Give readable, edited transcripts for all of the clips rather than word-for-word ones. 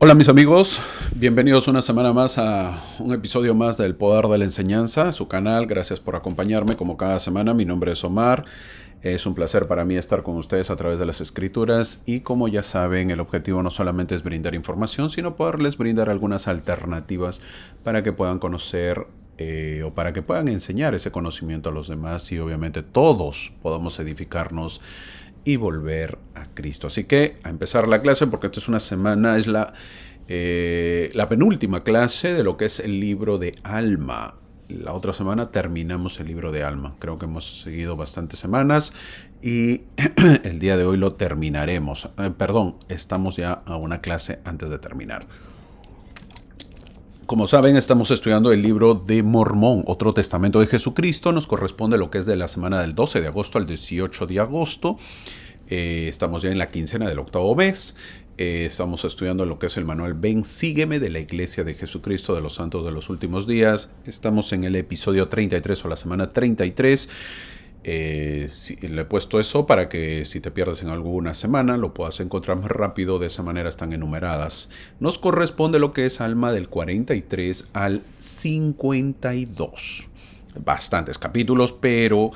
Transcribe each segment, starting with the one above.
Hola mis amigos, bienvenidos una semana más a un episodio más del Poder de la Enseñanza, su canal. Gracias por acompañarme como cada semana. Mi nombre es Omar. Es un placer para mí estar con ustedes a través de las escrituras y como ya saben, el objetivo no solamente es brindar información, sino poderles brindar algunas alternativas para que puedan conocer o para que puedan enseñar ese conocimiento a los demás y obviamente todos podamos edificarnos y volver a Cristo. Así que a empezar la clase, porque esta es una semana, es la penúltima clase de lo que es el libro de Alma. La otra semana terminamos el libro de Alma. Creo que hemos seguido bastantes semanas y el día de hoy lo terminaremos. Estamos ya a una clase antes de terminar. Como saben, estamos estudiando el libro de Mormón, otro testamento de Jesucristo. Nos corresponde lo que es de la semana del 12 de agosto al 18 de agosto. Estamos ya en la quincena del octavo mes. Estamos estudiando lo que es el manual Ven, sígueme de la Iglesia de Jesucristo de los Santos de los Últimos Días. Estamos en el episodio 33 o la semana 33. Le he puesto eso para que si te pierdes en alguna semana lo puedas encontrar más rápido. De esa manera están enumeradas. Nos corresponde lo que es Alma del 43 al 52. Bastantes capítulos, pero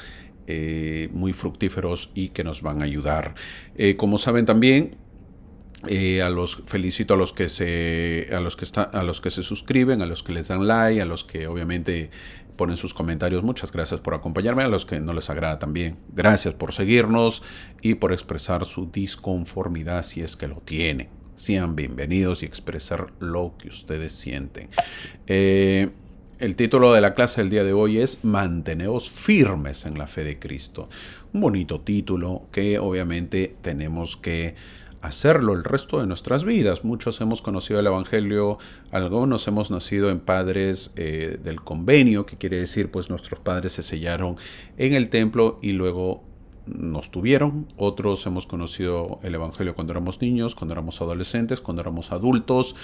muy fructíferos y que nos van a ayudar. Como saben también, felicito a los que se suscriben, a los que les dan like, a los que obviamente ponen sus comentarios. Muchas gracias por acompañarme. A los que no les agrada también, gracias por seguirnos y por expresar su disconformidad si es que lo tienen. Sean bienvenidos y expresar lo que ustedes sienten. El título de la clase del día de hoy es Manteneos firmes en la fe de Cristo. Un bonito título que obviamente tenemos que hacerlo el resto de nuestras vidas. Muchos hemos conocido el Evangelio, algunos hemos nacido en padres del convenio, que quiere decir pues nuestros padres se sellaron en el templo y luego nos tuvieron. Otros hemos conocido el Evangelio cuando éramos niños, cuando éramos adolescentes, cuando éramos adultos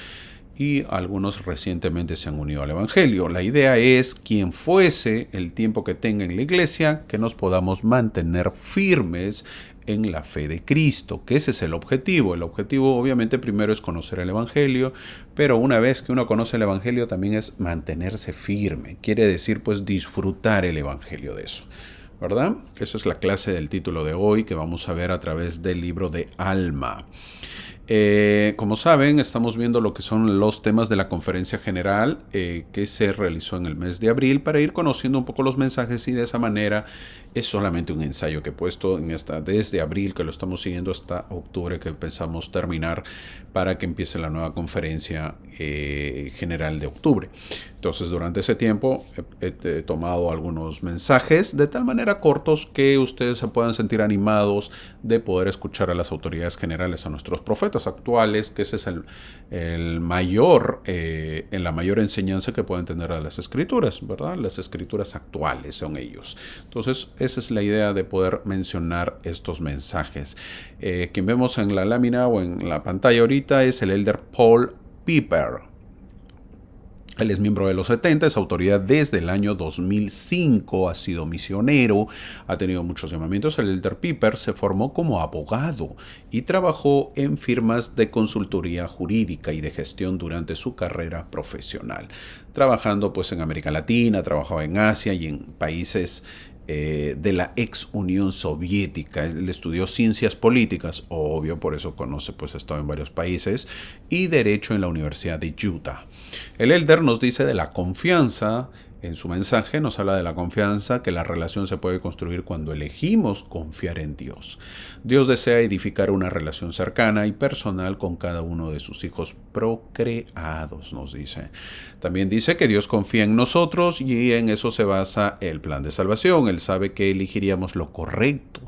y algunos recientemente se han unido al Evangelio. La idea es, quien fuese el tiempo que tenga en la iglesia, que nos podamos mantener firmes en la fe de Cristo, que ese es el objetivo. El objetivo obviamente primero es conocer el Evangelio, pero una vez que uno conoce el Evangelio también es mantenerse firme. Quiere decir pues disfrutar el Evangelio de eso, ¿verdad? Esa es la clase del título de hoy que vamos a ver a través del libro de Alma. Como saben, estamos viendo lo que son los temas de la conferencia general que se realizó en el mes de abril para ir conociendo un poco los mensajes y de esa manera es solamente un ensayo que he puesto desde abril, que lo estamos siguiendo hasta octubre, que pensamos terminar para que empiece la nueva conferencia general de octubre. Entonces, durante ese tiempo he tomado algunos mensajes de tal manera cortos que ustedes se puedan sentir animados de poder escuchar a las autoridades generales, a nuestros profetas actuales, que ese es la mayor enseñanza que pueden tener de las escrituras, ¿verdad? Las escrituras actuales son ellos. Entonces, esa es la idea de poder mencionar estos mensajes. Quien vemos en la lámina o en la pantalla ahorita es el elder Paul Piper. Él es miembro de los 70, es autoridad desde el año 2005, ha sido misionero, ha tenido muchos llamamientos. El elder Piper se formó como abogado y trabajó en firmas de consultoría jurídica y de gestión durante su carrera profesional, trabajando pues en América Latina, trabajaba en Asia y en países de la ex Unión Soviética. Él estudió ciencias políticas, obvio, por eso conoce, pues ha estado en varios países, y derecho en la Universidad de Utah. El elder nos dice de la confianza. En su mensaje nos habla de la confianza, que la relación se puede construir cuando elegimos confiar en Dios. Dios desea edificar una relación cercana y personal con cada uno de sus hijos procreados, nos dice. También dice que Dios confía en nosotros y en eso se basa el plan de salvación. Él sabe que elegiríamos lo correcto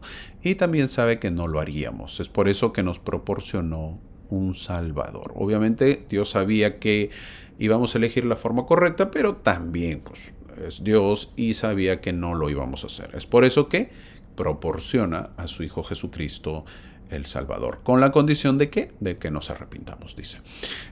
y también sabe que no lo haríamos. Es por eso que nos proporcionó un Salvador. Obviamente Dios sabía que íbamos a elegir la forma correcta, pero también pues es Dios y sabía que no lo íbamos a hacer. Es por eso que proporciona a su Hijo Jesucristo el Salvador. ¿Con la condición de qué? De que nos arrepintamos, dice.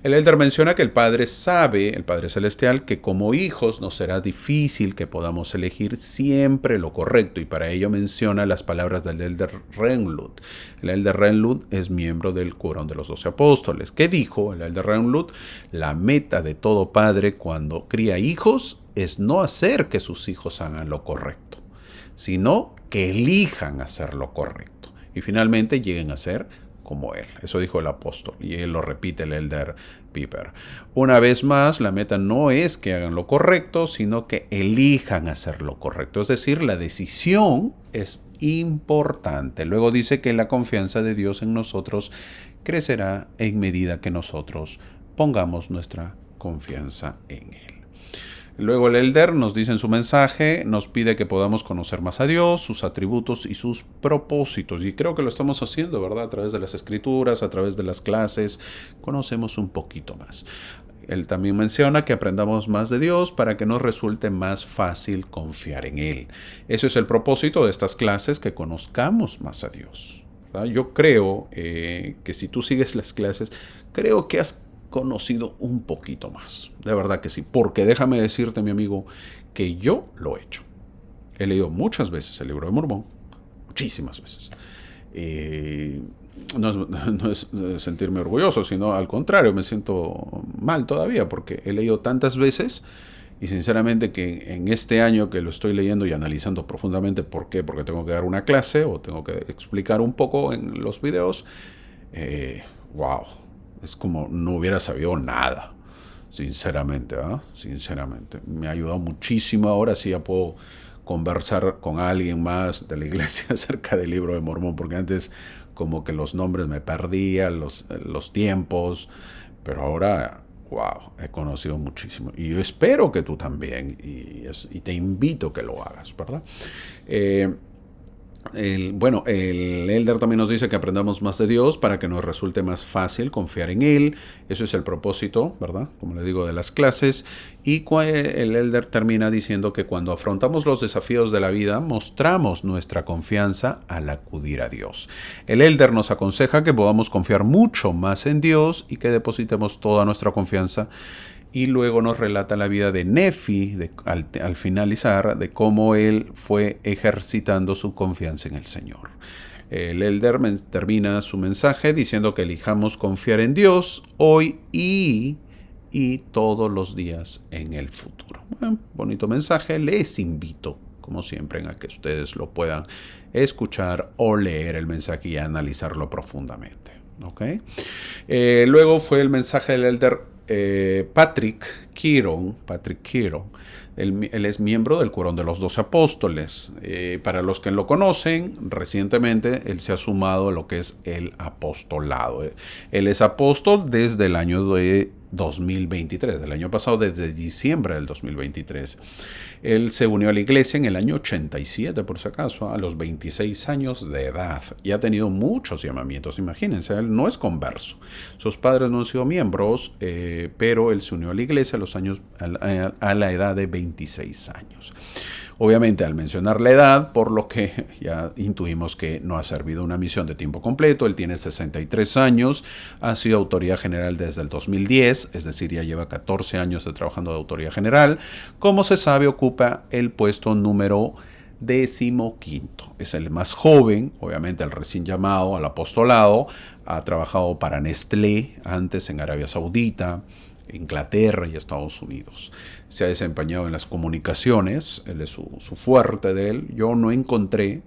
El elder menciona que el Padre sabe, el Padre Celestial, que como hijos nos será difícil que podamos elegir siempre lo correcto, y para ello menciona las palabras del elder Renlund. El elder Renlund es miembro del Quórum de los 12 Apóstoles. ¿Qué dijo el elder Renlund? La meta de todo padre cuando cría hijos es no hacer que sus hijos hagan lo correcto, sino que elijan hacer lo correcto y finalmente lleguen a ser como él. Eso dijo el apóstol y él lo repite el elder Piper. Una vez más, la meta no es que hagan lo correcto, sino que elijan hacer lo correcto. Es decir, la decisión es importante. Luego dice que la confianza de Dios en nosotros crecerá en medida que nosotros pongamos nuestra confianza en él. Luego el elder nos dice en su mensaje, nos pide que podamos conocer más a Dios, sus atributos y sus propósitos. Y creo que lo estamos haciendo, ¿verdad? A través de las escrituras, a través de las clases, conocemos un poquito más. Él también menciona que aprendamos más de Dios para que nos resulte más fácil confiar en Él. Ese es el propósito de estas clases, que conozcamos más a Dios, ¿verdad? Yo creo que si tú sigues las clases, creo que has conocido un poquito más. De verdad que sí. Porque déjame decirte, mi amigo, que yo lo he hecho. He leído muchas veces el libro de Mormón. Muchísimas veces. No es sentirme orgulloso, sino al contrario, me siento mal todavía porque he leído tantas veces y sinceramente que en este año que lo estoy leyendo y analizando profundamente, ¿por qué? Porque tengo que dar una clase o tengo que explicar un poco en los videos. Wow. Es como no hubiera sabido nada, sinceramente, ¿verdad? Sinceramente. Me ha ayudado muchísimo. Ahora sí ya puedo conversar con alguien más de la iglesia acerca del libro de Mormón, porque antes como que los nombres me perdía, los tiempos, pero ahora, wow, he conocido muchísimo. Y yo espero que tú también, y te invito a que lo hagas, ¿verdad? El elder también nos dice que aprendamos más de Dios para que nos resulte más fácil confiar en Él. Eso es el propósito, ¿verdad? Como le digo, de las clases. Y el elder termina diciendo que cuando afrontamos los desafíos de la vida, mostramos nuestra confianza al acudir a Dios. El elder nos aconseja que podamos confiar mucho más en Dios y que depositemos toda nuestra confianza. Y luego nos relata la vida de Nefi al finalizar, de cómo él fue ejercitando su confianza en el Señor. El elder termina su mensaje diciendo que elijamos confiar en Dios hoy y todos los días en el futuro. Bueno, bonito mensaje. Les invito, como siempre, a que ustedes lo puedan escuchar o leer el mensaje y analizarlo profundamente. ¿Okay? Luego fue el mensaje del elder Patrick Keaton. Él es miembro del Quórum de los 12 Apóstoles. Para los que lo conocen, recientemente él se ha sumado a lo que es el apostolado. Él es apóstol desde el año de 2023, del año pasado, desde diciembre del 2023. Él se unió a la iglesia en el año 87, por si acaso, a los 26 años de edad. Y ha tenido muchos llamamientos, imagínense, él no es converso. Sus padres no han sido miembros, pero él se unió a la iglesia a la edad de 26 años. Obviamente, al mencionar la edad, por lo que ya intuimos que no ha servido una misión de tiempo completo. Él tiene 63 años, ha sido autoridad general desde el 2010, es decir, ya lleva 14 años trabajando de autoridad general. Como se sabe, ocupa el puesto número 15. Es el más joven, obviamente el recién llamado al apostolado. Ha trabajado para Nestlé, antes en Arabia Saudita, Inglaterra y Estados Unidos. Se ha desempeñado en las comunicaciones, él es su fuerte de él. Yo no encontré,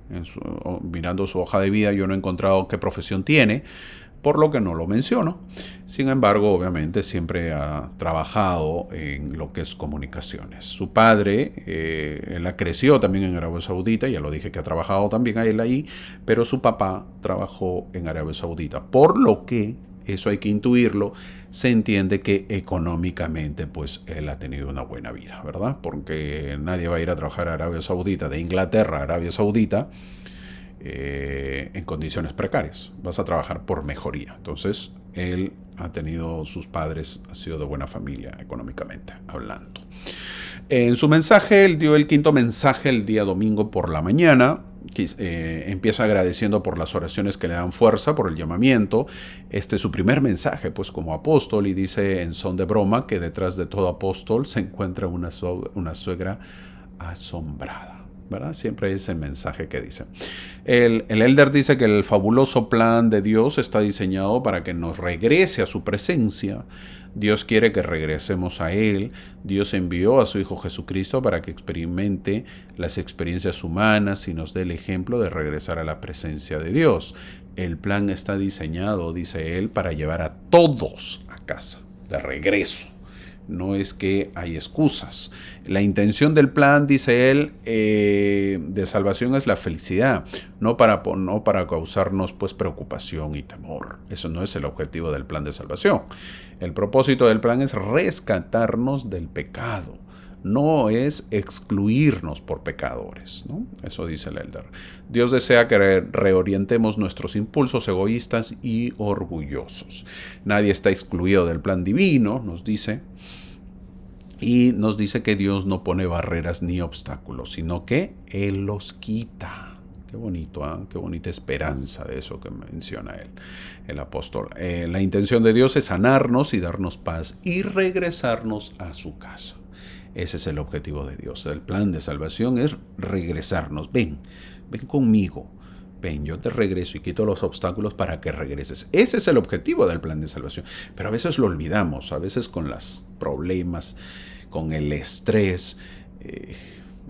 mirando su hoja de vida, yo no he encontrado qué profesión tiene, por lo que no lo menciono. Sin embargo, obviamente siempre ha trabajado en lo que es comunicaciones. Su padre, él creció también en Arabia Saudita, ya lo dije que ha trabajado también a él ahí, pero su papá trabajó en Arabia Saudita, por lo que, eso hay que intuirlo, se entiende que económicamente pues él ha tenido una buena vida, ¿verdad? Porque nadie va a ir a trabajar a Arabia Saudita, de Inglaterra a Arabia Saudita, en condiciones precarias. Vas a trabajar por mejoría. Entonces, él ha tenido, sus padres, ha sido de buena familia económicamente hablando. En su mensaje, él dio el quinto mensaje el día domingo por la mañana. empieza agradeciendo por las oraciones que le dan fuerza, por el llamamiento. Este es su primer mensaje, pues como apóstol, y dice en son de broma que detrás de todo apóstol se encuentra una suegra asombrada, ¿verdad? Siempre es el mensaje que dice. El elder dice que el fabuloso plan de Dios está diseñado para que nos regrese a su presencia. Dios quiere que regresemos a Él. Dios envió a su Hijo Jesucristo para que experimente las experiencias humanas y nos dé el ejemplo de regresar a la presencia de Dios. El plan está diseñado, dice él, para llevar a todos a casa, de regreso. No es que hay excusas. La intención del plan, dice él, de salvación es la felicidad, no para causarnos pues preocupación y temor. Eso no es el objetivo del plan de salvación. El propósito del plan es rescatarnos del pecado, no es excluirnos por pecadores, ¿no? Eso dice el elder. Dios desea que reorientemos nuestros impulsos egoístas y orgullosos. Nadie está excluido del plan divino, nos dice. Y nos dice que Dios no pone barreras ni obstáculos, sino que Él los quita. Qué bonito, ¿eh? Qué bonita esperanza de eso que menciona él, el apóstol. La intención de Dios es sanarnos y darnos paz y regresarnos a su casa. Ese es el objetivo de Dios. El plan de salvación es regresarnos. Ven conmigo. Ven, yo te regreso y quito los obstáculos para que regreses. Ese es el objetivo del plan de salvación. Pero a veces lo olvidamos, a veces con los problemas, con el estrés,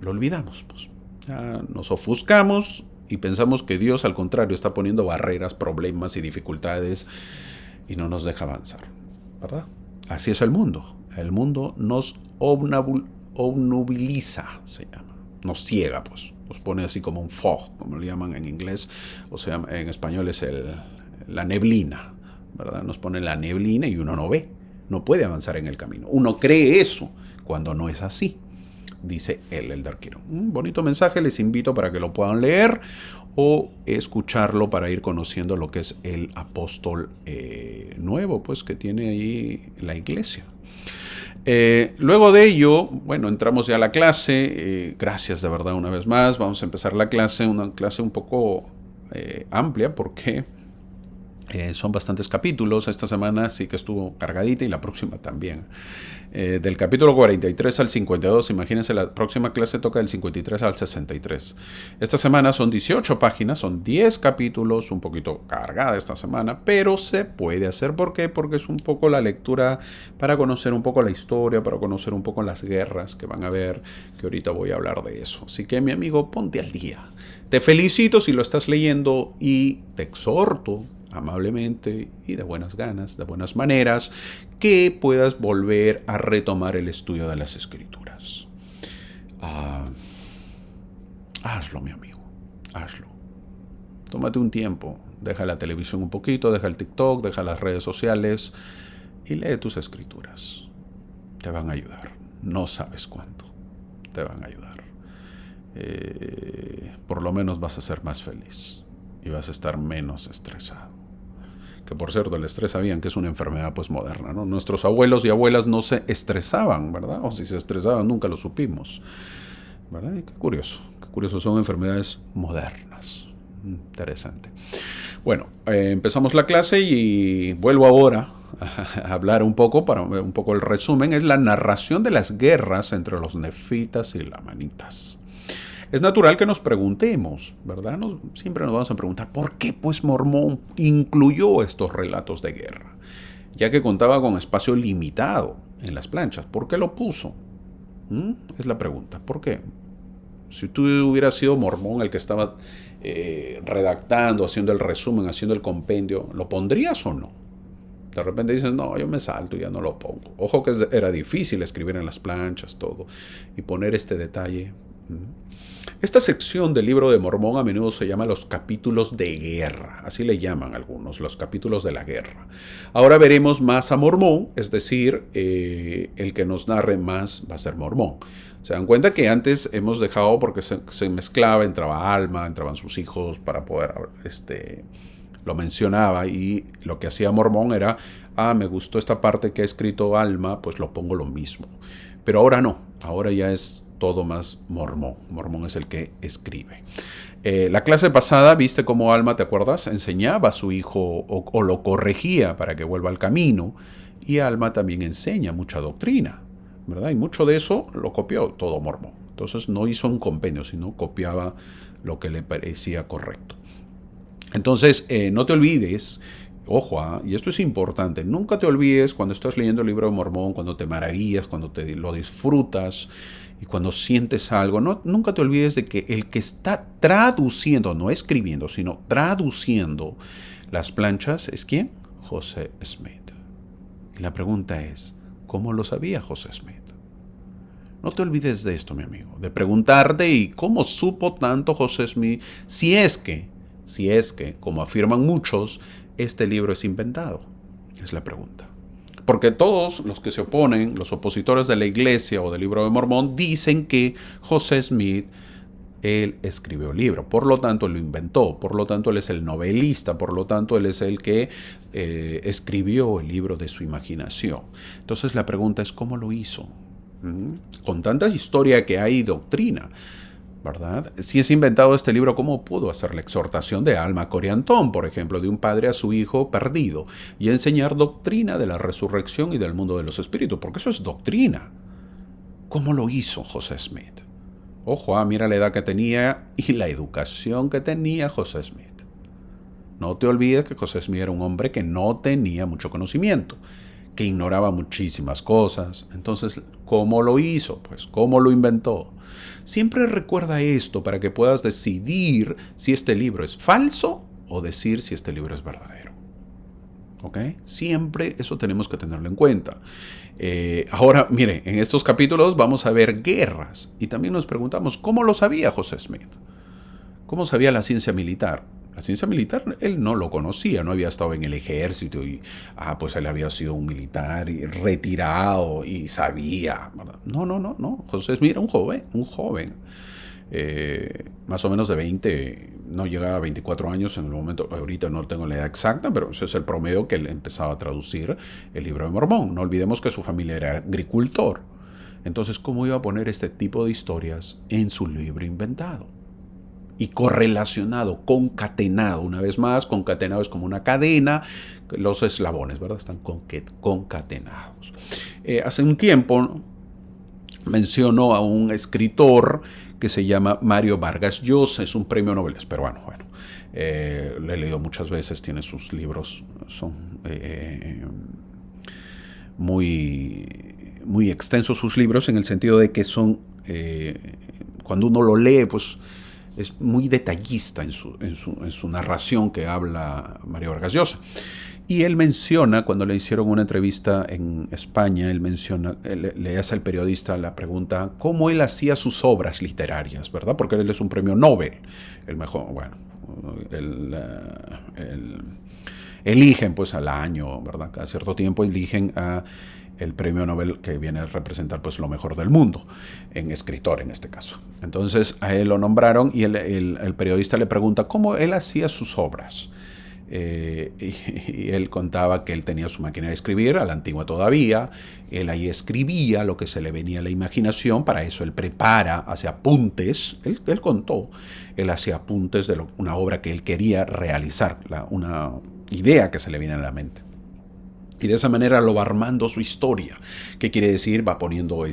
lo olvidamos. Pues. Ya nos ofuscamos y pensamos que Dios, al contrario, está poniendo barreras, problemas y dificultades y no nos deja avanzar, ¿verdad? Así es el mundo. El mundo nos obnubiliza, se llama. Nos ciega, pues. Nos pone así como un fog, como le llaman en inglés. O sea, en español es la neblina, ¿verdad? Nos pone la neblina y uno no ve. No puede avanzar en el camino. Uno cree eso cuando no es así, dice el elder Quirón. Un bonito mensaje, les invito para que lo puedan leer o escucharlo para ir conociendo lo que es el apóstol nuevo, pues que tiene ahí la iglesia. Luego de ello, bueno, entramos ya a la clase. Gracias de verdad una vez más. Vamos a empezar la clase, una clase un poco amplia porque son bastantes capítulos. Esta semana sí que estuvo cargadita y la próxima también. Del capítulo 43 al 52, imagínense, la próxima clase toca del 53 al 63. Esta semana son 18 páginas, son 10 capítulos, un poquito cargada esta semana, pero se puede hacer. ¿Por qué? Porque es un poco la lectura para conocer un poco la historia, para conocer un poco las guerras que van a ver, que ahorita voy a hablar de eso. Así que, mi amigo, ponte al día. Te felicito si lo estás leyendo y te exhorto amablemente y de buenas ganas, de buenas maneras, que puedas volver a retomar el estudio de las Escrituras. Hazlo, mi amigo, hazlo. Tómate un tiempo, deja la televisión un poquito, deja el TikTok, deja las redes sociales y lee tus Escrituras. Te van a ayudar, no sabes cuánto te van a ayudar. Por lo menos vas a ser más feliz y vas a estar menos estresado. Que por cierto, el estrés sabían que es una enfermedad pues moderna, ¿no? Nuestros abuelos y abuelas no se estresaban, ¿verdad? O si se estresaban nunca lo supimos, ¿verdad? Y qué curioso, son enfermedades modernas. Interesante. Bueno, empezamos la clase y vuelvo ahora a hablar un poco, para un poco el resumen, es la narración de las guerras entre los nefitas y lamanitas. Es natural que nos preguntemos, ¿verdad? Siempre nos vamos a preguntar, ¿por qué pues Mormón incluyó estos relatos de guerra? Ya que contaba con espacio limitado en las planchas, ¿por qué lo puso? Es la pregunta, ¿por qué? Si tú hubieras sido Mormón el que estaba redactando, haciendo el resumen, haciendo el compendio, ¿lo pondrías o no? De repente dices, no, yo me salto y ya no lo pongo. Ojo que era difícil escribir en las planchas todo y poner este detalle. Esta sección del libro de Mormón a menudo se llama los capítulos de guerra, así le llaman algunos, los capítulos de la guerra. Ahora veremos más a Mormón, es decir, el que nos narre más va a ser Mormón. Se dan cuenta que antes hemos dejado porque se mezclaba, entraba Alma, entraban sus hijos para poder, lo mencionaba, y lo que hacía Mormón era, me gustó esta parte que ha escrito Alma, pues lo pongo lo mismo. Pero ahora no, ahora ya es todo más mormón. Mormón es el que escribe. La clase pasada, viste cómo Alma, ¿te acuerdas? Enseñaba a su hijo o lo corregía para que vuelva al camino. Y Alma también enseña mucha doctrina, ¿verdad? Y mucho de eso lo copió todo mormón. Entonces no hizo un compendio, sino copiaba lo que le parecía correcto. Entonces, no te olvides, ojo, y esto es importante, nunca te olvides cuando estás leyendo el libro de Mormón, cuando te maravillas, cuando te lo disfrutas y cuando sientes algo, nunca te olvides de que el que está traduciendo, no escribiendo, sino traduciendo las planchas, ¿es quién? José Smith. Y la pregunta es, ¿cómo lo sabía José Smith? No te olvides de esto, mi amigo, de preguntarte y cómo supo tanto José Smith, si es que, como afirman muchos, este libro es inventado. Es la pregunta. Porque todos los que se oponen, los opositores de la Iglesia o del Libro de Mormón, dicen que José Smith, él escribió el libro, por lo tanto él lo inventó, por lo tanto él es el novelista, por lo tanto él es el que escribió el libro de su imaginación. Entonces la pregunta es, ¿cómo lo hizo? Con tanta historia que hay, doctrina, ¿verdad? Si es inventado este libro, ¿cómo pudo hacer la exhortación de Alma Coriantón, por ejemplo, de un padre a su hijo perdido, y enseñar doctrina de la resurrección y del mundo de los espíritus? Porque eso es doctrina. ¿Cómo lo hizo José Smith? Ojo, mira la edad que tenía y la educación que tenía José Smith. No te olvides que José Smith era un hombre que no tenía mucho conocimiento, que ignoraba muchísimas cosas. Entonces, ¿cómo lo hizo? Pues, ¿cómo lo inventó? Siempre recuerda esto para que puedas decidir si este libro es falso o decir si este libro es verdadero. ¿Ok? Siempre eso tenemos que tenerlo en cuenta. Ahora, mire, en estos capítulos vamos a ver guerras y también nos preguntamos, ¿cómo lo sabía José Smith? ¿Cómo sabía la ciencia militar? La ciencia militar él no lo conocía, no había estado en el ejército y, pues él había sido un militar y retirado y sabía, ¿verdad? No. José Smith era un joven, más o menos de 20, no llegaba a 24 años en el momento, ahorita no tengo la edad exacta, pero ese es el promedio que él empezaba a traducir el libro de Mormón. No olvidemos que su familia era agricultor. Entonces, ¿cómo iba a poner este tipo de historias en su libro inventado? Y correlacionado, concatenado, una vez más, concatenado es como una cadena, los eslabones, ¿verdad? Están concatenados. Hace un tiempo mencionó a un escritor que se llama Mario Vargas Llosa, es un premio Nobel, es peruano, bueno, lo he leído muchas veces, tiene sus libros, son muy extensos sus libros, en el sentido de que son, cuando uno lo lee, pues es muy detallista en su narración que habla Mario Vargas Llosa. Y él menciona, cuando le hicieron una entrevista en España, le hace al periodista la pregunta, ¿cómo él hacía sus obras literarias, verdad? Porque él es un premio Nobel, el mejor, bueno, eligen pues al año, ¿verdad? Cada cierto tiempo eligen a el premio Nobel que viene a representar pues lo mejor del mundo, en escritor en este caso. Entonces a él lo nombraron y el periodista le pregunta cómo él hacía sus obras. Y él contaba que él tenía su máquina de escribir, a la antigua todavía, él ahí escribía lo que se le venía a la imaginación, para eso él prepara, hace apuntes, él contó, él hacía apuntes de una obra que él quería realizar, una idea que se le viene a la mente. Y de esa manera lo va armando su historia. ¿Qué quiere decir? Va poniendo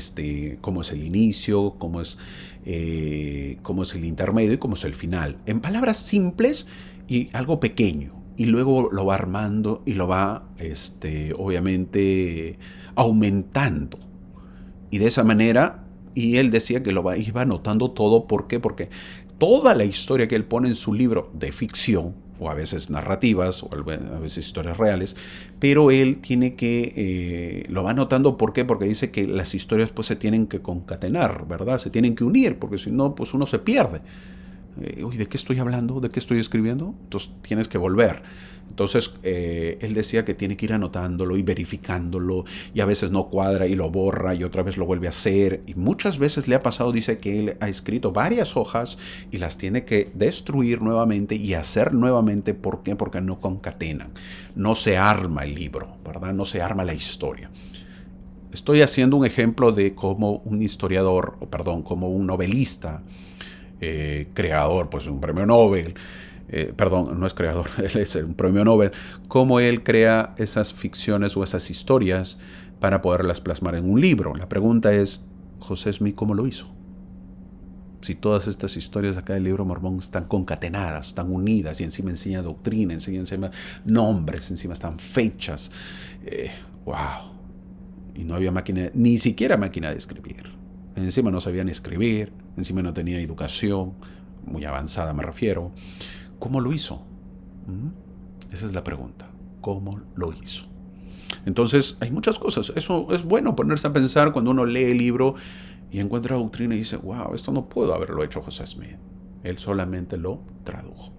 cómo es el inicio, cómo es el intermedio y cómo es el final. En palabras simples y algo pequeño. Y luego lo va armando y lo va, obviamente, aumentando. Y de esa manera, y él decía que iba anotando todo. ¿Por qué? Porque toda la historia que él pone en su libro de ficción, o a veces narrativas, o a veces historias reales, pero él tiene que, lo va anotando, ¿por qué? Porque dice que las historias pues se tienen que concatenar, ¿verdad? Se tienen que unir, porque si no, pues uno se pierde. Uy, ¿de qué estoy hablando? ¿De qué estoy escribiendo? Entonces tienes que volver. Entonces él decía que tiene que ir anotándolo y verificándolo, y a veces no cuadra y lo borra y otra vez lo vuelve a hacer, y muchas veces le ha pasado, dice que él ha escrito varias hojas y las tiene que destruir nuevamente y hacer nuevamente. ¿Por qué? Porque no concatenan, no se arma el libro, ¿verdad? No se arma la historia. Estoy haciendo un ejemplo de cómo un historiador, como un novelista, creador, pues un premio Nobel, no es creador, él es un premio Nobel, cómo él crea esas ficciones o esas historias para poderlas plasmar en un libro. La pregunta es, José Smith, ¿cómo lo hizo? Si todas estas historias acá del libro Mormón están concatenadas, están unidas y encima enseña doctrina, encima nombres, encima están fechas. ¡Wow! Y no había máquina, ni siquiera máquina de escribir. Encima no sabían escribir, encima no tenía educación, muy avanzada me refiero. ¿Cómo lo hizo? Esa es la pregunta. ¿Cómo lo hizo? Entonces, hay muchas cosas. Eso es bueno ponerse a pensar cuando uno lee el libro y encuentra doctrina y dice, wow, esto no puedo haberlo hecho José Smith. Él solamente lo tradujo.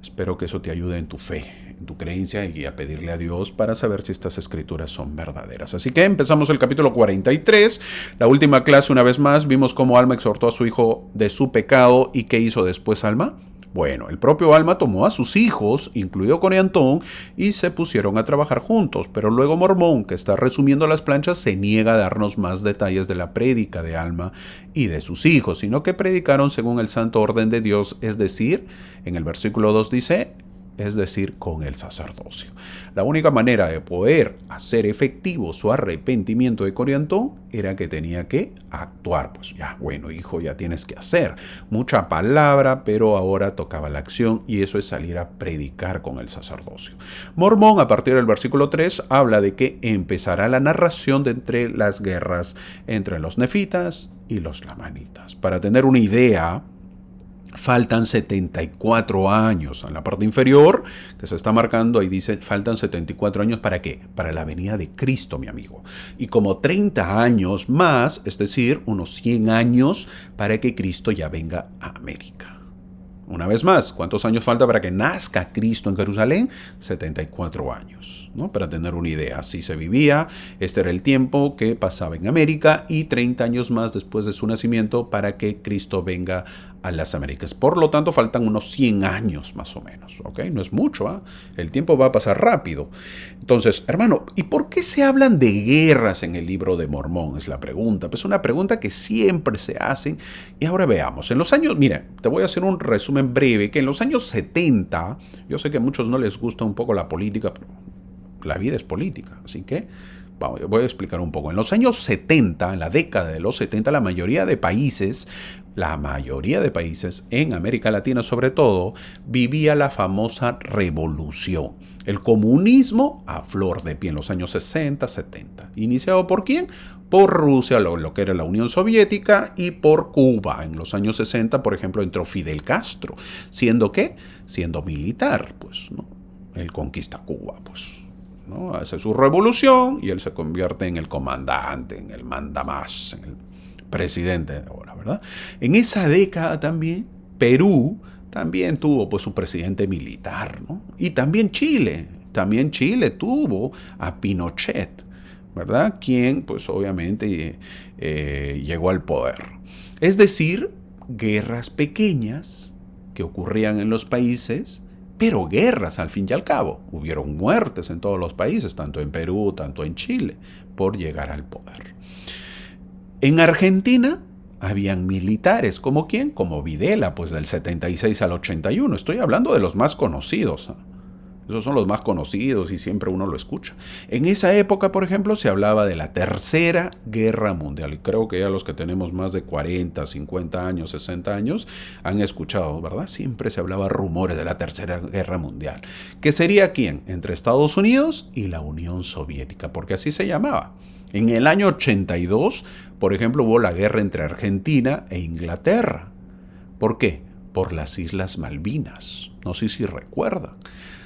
Espero que eso te ayude en tu fe, en tu creencia y a pedirle a Dios para saber si estas escrituras son verdaderas. Así que empezamos el capítulo 43. La última clase, una vez más, vimos cómo Alma exhortó a su hijo de su pecado y qué hizo después Alma. Bueno, el propio Alma tomó a sus hijos, incluido Coriantón, y se pusieron a trabajar juntos, pero luego Mormón, que está resumiendo las planchas, se niega a darnos más detalles de la prédica de Alma y de sus hijos, sino que predicaron según el santo orden de Dios, es decir, en el versículo 2 dice, es decir, con el sacerdocio. La única manera de poder hacer efectivo su arrepentimiento de Coriantón era que tenía que actuar. Pues ya, bueno, hijo, ya tienes que hacer. Mucha palabra, pero ahora tocaba la acción y eso es salir a predicar con el sacerdocio. Mormón, a partir del versículo 3, habla de que empezará la narración de entre las guerras entre los nefitas y los lamanitas. Para tener una idea, faltan 74 años. En la parte inferior, que se está marcando, ahí dice, faltan 74 años, ¿para qué? Para la venida de Cristo, mi amigo. Y como 30 años más, es decir, unos 100 años, para que Cristo ya venga a América. Una vez más, ¿cuántos años falta para que nazca Cristo en Jerusalén? 74 años, ¿no? Para tener una idea, así se vivía, este era el tiempo que pasaba en América y 30 años más después de su nacimiento para que Cristo venga a las Américas. Por lo tanto, faltan unos 100 años más o menos, ¿ok? No es mucho, ¿eh? El tiempo va a pasar rápido. Entonces, hermano, ¿y por qué se hablan de guerras en el libro de Mormón? Es la pregunta. Pues una pregunta que siempre se hacen. Y ahora veamos. En los años, mira, te voy a hacer un resumen breve, que en los años 70, yo sé que a muchos no les gusta un poco la política, pero la vida es política, así que voy a explicar un poco. En los años 70, en la década de los 70, la mayoría de países en América Latina sobre todo, vivía la famosa revolución. El comunismo a flor de pie en los años 60, 70. ¿Iniciado por quién? Por Rusia, lo que era la Unión Soviética, y por Cuba. En los años 60, por ejemplo, entró Fidel Castro. ¿Siendo qué? Siendo militar, pues, ¿no? Él conquista Cuba, pues, ¿no? Hace su revolución y él se convierte en el comandante, en el mandamás, en el presidente de ahora, ¿verdad? En esa década también, Perú también tuvo pues su presidente militar, ¿no? Y también Chile tuvo a Pinochet, ¿verdad? Quien pues obviamente llegó al poder. Es decir, guerras pequeñas que ocurrían en los países, pero guerras al fin y al cabo. Hubieron muertes en todos los países, tanto en Perú, tanto en Chile, por llegar al poder. En Argentina habían militares, ¿como quién? Como Videla, pues del 76 al 81. Estoy hablando de los más conocidos. Esos son los más conocidos y siempre uno lo escucha. En esa época, por ejemplo, se hablaba de la Tercera Guerra Mundial. Y creo que ya los que tenemos más de 40, 50 años, 60 años, han escuchado, ¿verdad? Siempre se hablaba rumores de la Tercera Guerra Mundial. ¿Qué sería quién? Entre Estados Unidos y la Unión Soviética, porque así se llamaba. En el año 82, por ejemplo, hubo la guerra entre Argentina e Inglaterra. ¿Por qué? Por las Islas Malvinas. No sé si recuerdan.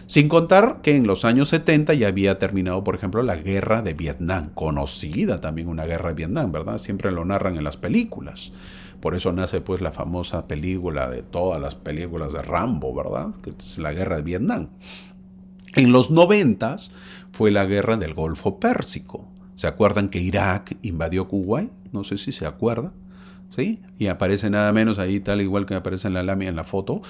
Sin contar que en los años 70 ya había terminado, por ejemplo, la guerra de Vietnam, conocida también una guerra de Vietnam, ¿verdad? Siempre lo narran en las películas. Por eso nace pues la famosa película de todas las películas de Rambo, ¿verdad? Que es la guerra de Vietnam. En los 90 fue la guerra del Golfo Pérsico. ¿Se acuerdan que Irak invadió Kuwait? No sé si se acuerdan. ¿Sí? Y aparece nada menos ahí, tal igual que aparece en la lámina, en la foto,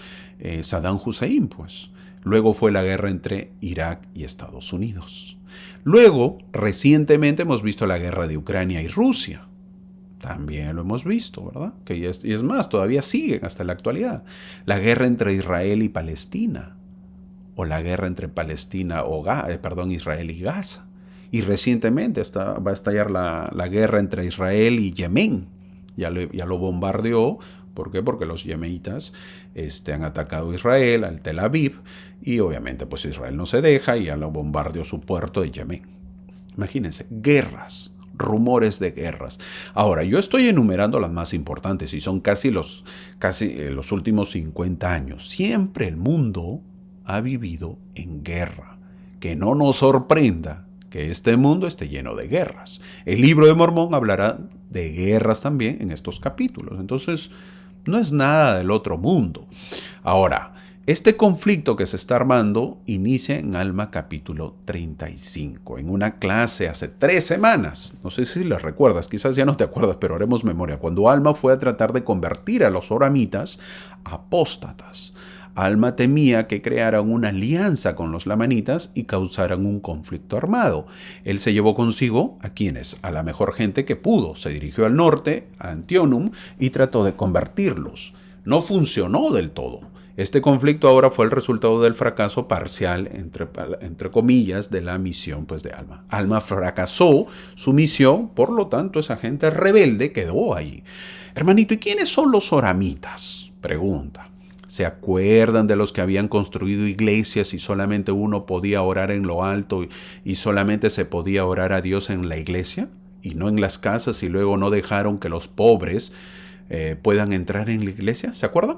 Saddam Hussein, pues. Luego fue la guerra entre Irak y Estados Unidos. Luego, recientemente hemos visto la guerra de Ucrania y Rusia. También lo hemos visto, ¿verdad? Y es más, todavía siguen hasta la actualidad. La guerra entre Israel y Palestina. O la guerra entre Israel y Gaza. Y recientemente va a estallar la guerra entre Israel y Yemen. Ya lo bombardeó. ¿Por qué? Porque los yemenitas han atacado a Israel, al Tel Aviv, y obviamente pues Israel no se deja y ya lo bombardeó su puerto de Yemen. Imagínense, guerras, rumores de guerras. Ahora, yo estoy enumerando las más importantes y son casi los últimos 50 años. Siempre el mundo ha vivido en guerra. Que no nos sorprenda que este mundo esté lleno de guerras. El libro de Mormón hablará de guerras también en estos capítulos. Entonces, no es nada del otro mundo. Ahora, este conflicto que se está armando inicia en Alma capítulo 35, en una clase hace 3 semanas. No sé si las recuerdas, quizás ya no te acuerdas, pero haremos memoria. Cuando Alma fue a tratar de convertir a los oramitas apóstatas. Alma temía que crearan una alianza con los lamanitas y causaran un conflicto armado. Él se llevó consigo a quienes, a la mejor gente que pudo. Se dirigió al norte, a Antionum, y trató de convertirlos. No funcionó del todo. Este conflicto ahora fue el resultado del fracaso parcial, entre comillas, de la misión de Alma. Alma fracasó su misión, por lo tanto esa gente rebelde quedó allí. Hermanito, ¿y quiénes son los oramitas? Pregunta. ¿Se acuerdan de los que habían construido iglesias y solamente uno podía orar en lo alto y solamente se podía orar a Dios en la iglesia y no en las casas y luego no dejaron que los pobres puedan entrar en la iglesia? ¿Se acuerdan?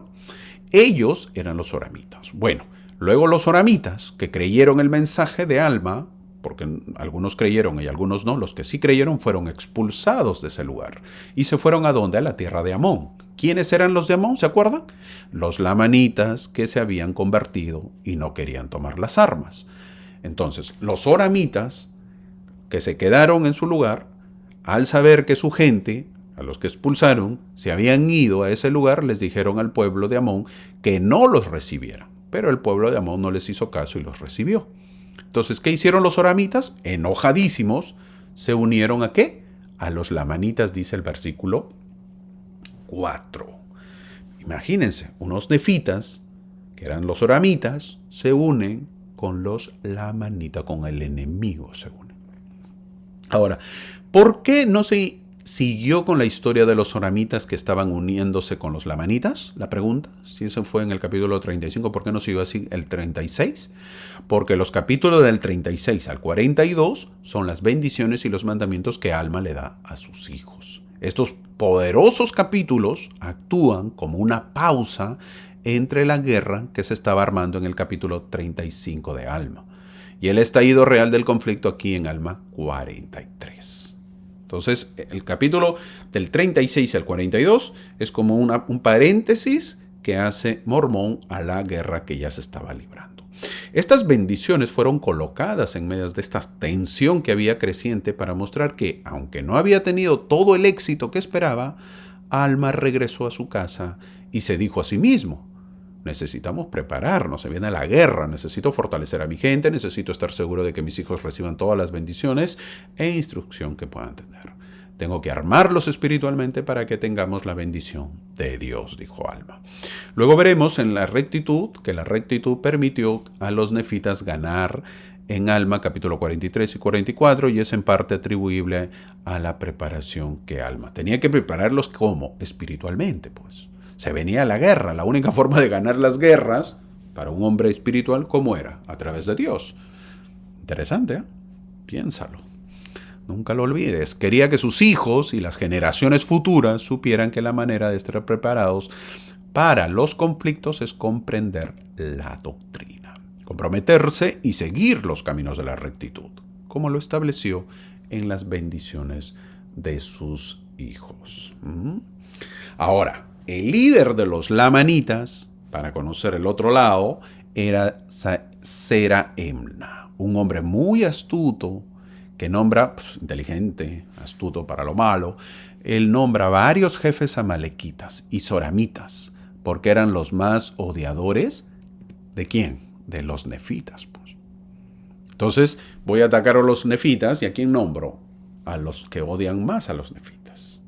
Ellos eran los oramitas. Bueno, luego los oramitas que creyeron el mensaje de Alma, porque algunos creyeron y algunos no, los que sí creyeron fueron expulsados de ese lugar. ¿Y se fueron a dónde? A la tierra de Amón. ¿Quiénes eran los de Amón? ¿Se acuerdan? Los lamanitas que se habían convertido y no querían tomar las armas. Entonces, los oramitas que se quedaron en su lugar, al saber que su gente, a los que expulsaron, se habían ido a ese lugar, les dijeron al pueblo de Amón que no los recibiera. Pero el pueblo de Amón no les hizo caso y los recibió. Entonces, ¿qué hicieron los oramitas? Enojadísimos, se unieron ¿a qué? A los lamanitas, dice el versículo 4. Imagínense, unos nefitas, que eran los oramitas, se unen con los lamanitas, con el enemigo se unen. Ahora, ¿por qué no se siguió con la historia de los oramitas que estaban uniéndose con los lamanitas? La pregunta, si eso fue en el capítulo 35, ¿por qué no siguió así el 36? Porque los capítulos del 36 al 42 son las bendiciones y los mandamientos que Alma le da a sus hijos. Estos poderosos capítulos actúan como una pausa entre la guerra que se estaba armando en el capítulo 35 de Alma y el estallido real del conflicto aquí en Alma 43. Entonces, el capítulo del 36 al 42 es como un paréntesis que hace Mormón a la guerra que ya se estaba librando. Estas bendiciones fueron colocadas en medio de esta tensión que había creciente para mostrar que, aunque no había tenido todo el éxito que esperaba, Alma regresó a su casa y se dijo a sí mismo: necesitamos prepararnos, se viene la guerra, necesito fortalecer a mi gente, necesito estar seguro de que mis hijos reciban todas las bendiciones e instrucción que puedan tener. Tengo que armarlos espiritualmente para que tengamos la bendición de Dios, dijo Alma. Luego veremos en la rectitud que la rectitud permitió a los nefitas ganar en Alma capítulo 43 y 44 y es en parte atribuible a la preparación que Alma tenía que prepararlos. ¿Cómo? Espiritualmente, pues. Se venía la guerra. La única forma de ganar las guerras para un hombre espiritual, ¿cómo era? A través de Dios. Interesante, ¿eh? Piénsalo. Nunca lo olvides. Quería que sus hijos y las generaciones futuras supieran que la manera de estar preparados para los conflictos es comprender la doctrina, comprometerse y seguir los caminos de la rectitud, como lo estableció en las bendiciones de sus hijos. Ahora, el líder de los lamanitas, para conocer el otro lado, era Zera-Emna, un hombre muy astuto que nombra, inteligente, astuto para lo malo. Él nombra varios jefes amalequitas y soramitas, porque eran los más odiadores. ¿De quién? de los nefitas, pues. Entonces voy a atacar a los nefitas, ¿y a quién nombro? A los que odian más a los nefitas.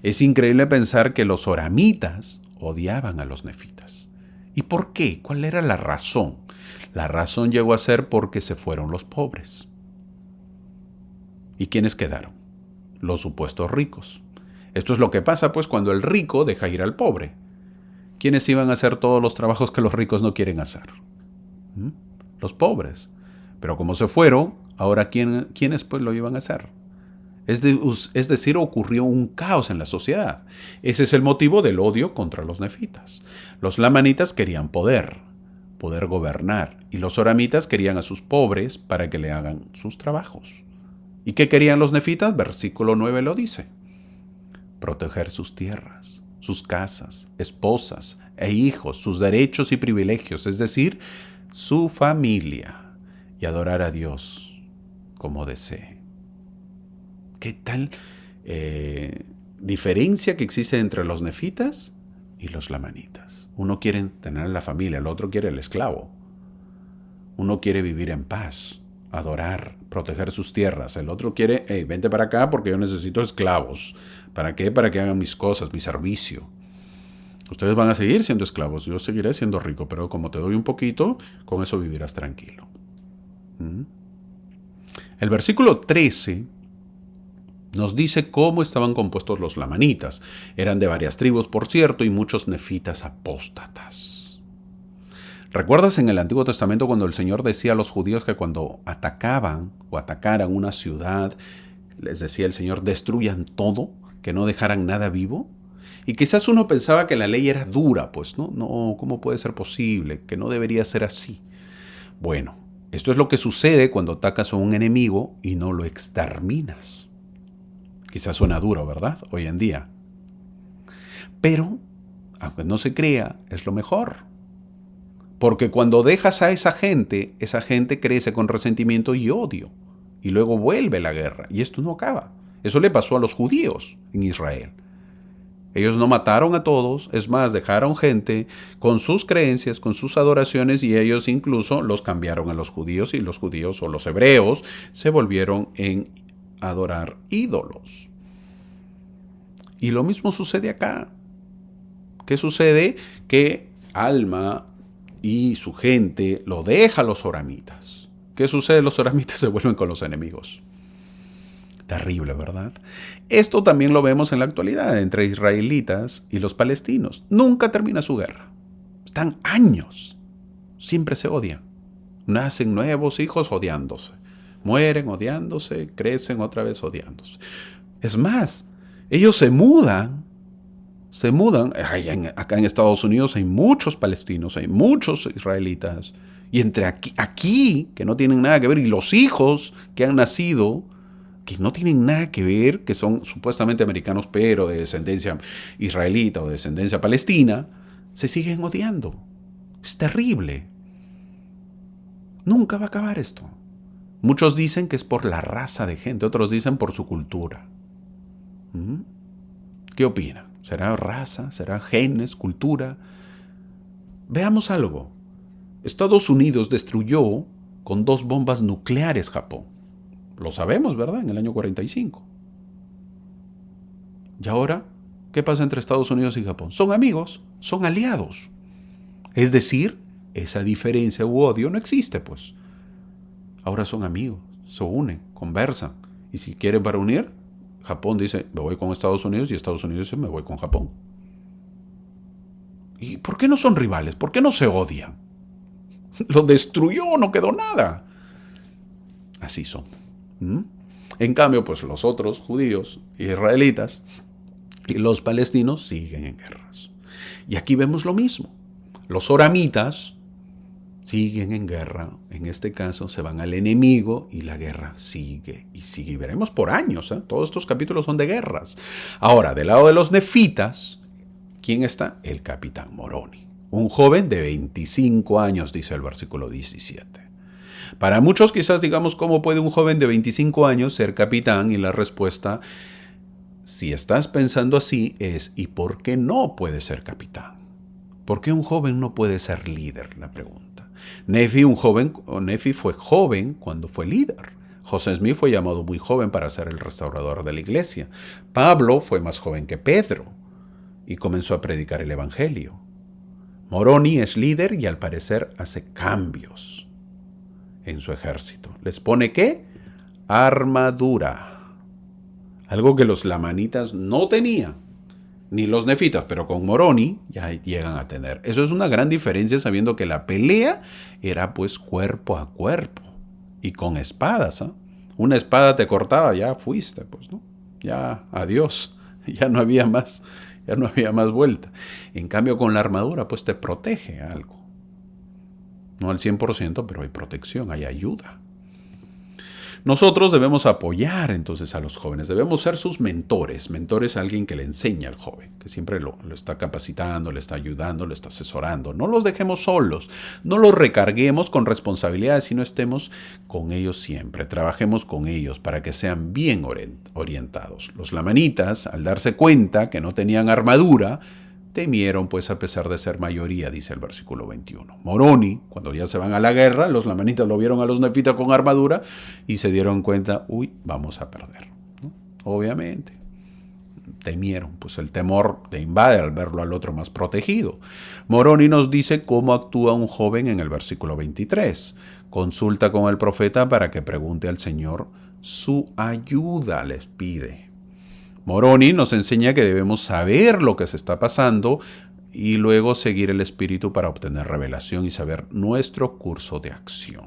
Es increíble pensar que los oramitas odiaban a los nefitas. ¿Y por qué? ¿Cuál era la razón? La razón llegó a ser porque se fueron los pobres. ¿Y quiénes quedaron? Los supuestos ricos. Esto es lo que pasa, pues, cuando el rico deja ir al pobre. ¿Quiénes iban a hacer todos los trabajos que los ricos no quieren hacer? Los pobres. Pero como se fueron, ahora ¿quiénes pues lo iban a hacer? Es decir, ocurrió un caos en la sociedad. Ese es el motivo del odio contra los nefitas. Los lamanitas querían poder gobernar, y los oramitas querían a sus pobres para que le hagan sus trabajos. ¿Y qué querían los nefitas? Versículo 9 lo dice. Proteger sus tierras, sus casas, esposas e hijos, sus derechos y privilegios, es decir, su familia, y adorar a Dios como desee. ¿Qué tal diferencia que existe entre los nefitas y los lamanitas? Uno quiere tener la familia, el otro quiere el esclavo. Uno quiere vivir en paz, adorar, proteger sus tierras. El otro quiere, hey, vente para acá porque yo necesito esclavos. ¿Para qué? Para que hagan mis cosas, mi servicio. Ustedes van a seguir siendo esclavos, yo seguiré siendo rico, pero como te doy un poquito, con eso vivirás tranquilo. El versículo 13 nos dice cómo estaban compuestos los lamanitas. Eran de varias tribus, por cierto, y muchos nefitas apóstatas. ¿Recuerdas en el Antiguo Testamento cuando el Señor decía a los judíos que cuando atacaban o atacaran una ciudad, les decía el Señor, destruyan todo, que no dejaran nada vivo? Y quizás uno pensaba que la ley era dura, pues no, ¿cómo puede ser posible? Que no debería ser así. Bueno, esto es lo que sucede cuando atacas a un enemigo y no lo exterminas. Quizás suena duro, ¿verdad? Hoy en día. Pero, aunque no se crea, es lo mejor. Porque cuando dejas a esa gente crece con resentimiento y odio. Y luego vuelve la guerra. Y esto no acaba. Eso le pasó a los judíos en Israel. Ellos no mataron a todos, es más, dejaron gente con sus creencias, con sus adoraciones, y ellos incluso los cambiaron a los judíos, y los judíos o los hebreos se volvieron en adorar ídolos. Y lo mismo sucede acá. ¿Qué sucede? Que Alma y su gente lo deja a los oramitas. ¿Qué sucede? Los oramitas se vuelven con los enemigos. Terrible, ¿verdad? Esto también lo vemos en la actualidad entre israelitas y los palestinos. Nunca termina su guerra. Están años. Siempre se odian. Nacen nuevos hijos odiándose. Mueren odiándose, crecen otra vez odiándose. Es más, ellos se mudan. Acá en Estados Unidos hay muchos palestinos, hay muchos israelitas. Y entre aquí, que no tienen nada que ver, y los hijos que han nacido, que no tienen nada que ver, que son supuestamente americanos, pero de descendencia israelita o de descendencia palestina, se siguen odiando. Es terrible. Nunca va a acabar esto. Muchos dicen que es por la raza de gente, otros dicen por su cultura. ¿Qué opina? ¿Será raza? ¿Será genes? ¿Cultura? Veamos algo. Estados Unidos destruyó con 2 bombas nucleares Japón. Lo sabemos, ¿verdad? En el año 45. ¿Y ahora qué pasa entre Estados Unidos y Japón? Son amigos, son aliados. Es decir, esa diferencia u odio no existe, pues. Ahora son amigos, se unen, conversan. Y si quieren para unir, Japón dice, me voy con Estados Unidos, y Estados Unidos dice, me voy con Japón. ¿Y por qué no son rivales? ¿Por qué no se odian? Lo destruyó, no quedó nada. Así son. En cambio, pues los otros judíos, israelitas y los palestinos siguen en guerras. Y aquí vemos lo mismo. Los oramitas siguen en guerra. En este caso se van al enemigo y la guerra sigue y sigue. Y veremos por años. Todos estos capítulos son de guerras. Ahora, del lado de los nefitas, ¿quién está? El capitán Moroni. Un joven de 25 años, dice el versículo 17. Para muchos quizás digamos, ¿cómo puede un joven de 25 años ser capitán? Y la respuesta, si estás pensando así, es ¿y por qué no puede ser capitán? ¿Por qué un joven no puede ser líder? La pregunta. Nefi fue joven cuando fue líder. José Smith fue llamado muy joven para ser el restaurador de la iglesia. Pablo fue más joven que Pedro y comenzó a predicar el evangelio. Moroni es líder y al parecer hace cambios en su ejército. ¿Les pone qué? Armadura. Algo que los lamanitas no tenían, ni los nefitas, pero con Moroni ya llegan a tener. Eso es una gran diferencia, sabiendo que la pelea era pues cuerpo a cuerpo y con espadas. Una espada te cortaba, ya fuiste, pues, ¿no? Ya, adiós, ya no había más vuelta. En cambio, con la armadura, pues te protege algo. No al 100%, pero hay protección, hay ayuda. Nosotros debemos apoyar entonces a los jóvenes, debemos ser sus mentores. Mentor es alguien que le enseña al joven, que siempre lo está capacitando, le está ayudando, le está asesorando. No los dejemos solos, no los recarguemos con responsabilidades, sino estemos con ellos siempre. Trabajemos con ellos para que sean bien orientados. Los lamanitas, al darse cuenta que no tenían armadura, temieron, pues, a pesar de ser mayoría, dice el versículo 21. Moroni, cuando ya se van a la guerra, los lamanitas lo vieron a los nefitas con armadura y se dieron cuenta, vamos a perder, ¿no? Obviamente, temieron, pues el temor te invade al verlo al otro más protegido. Moroni nos dice cómo actúa un joven en el versículo 23. Consulta con el profeta para que pregunte al Señor, su ayuda les pide. Moroni nos enseña que debemos saber lo que se está pasando y luego seguir el Espíritu para obtener revelación y saber nuestro curso de acción.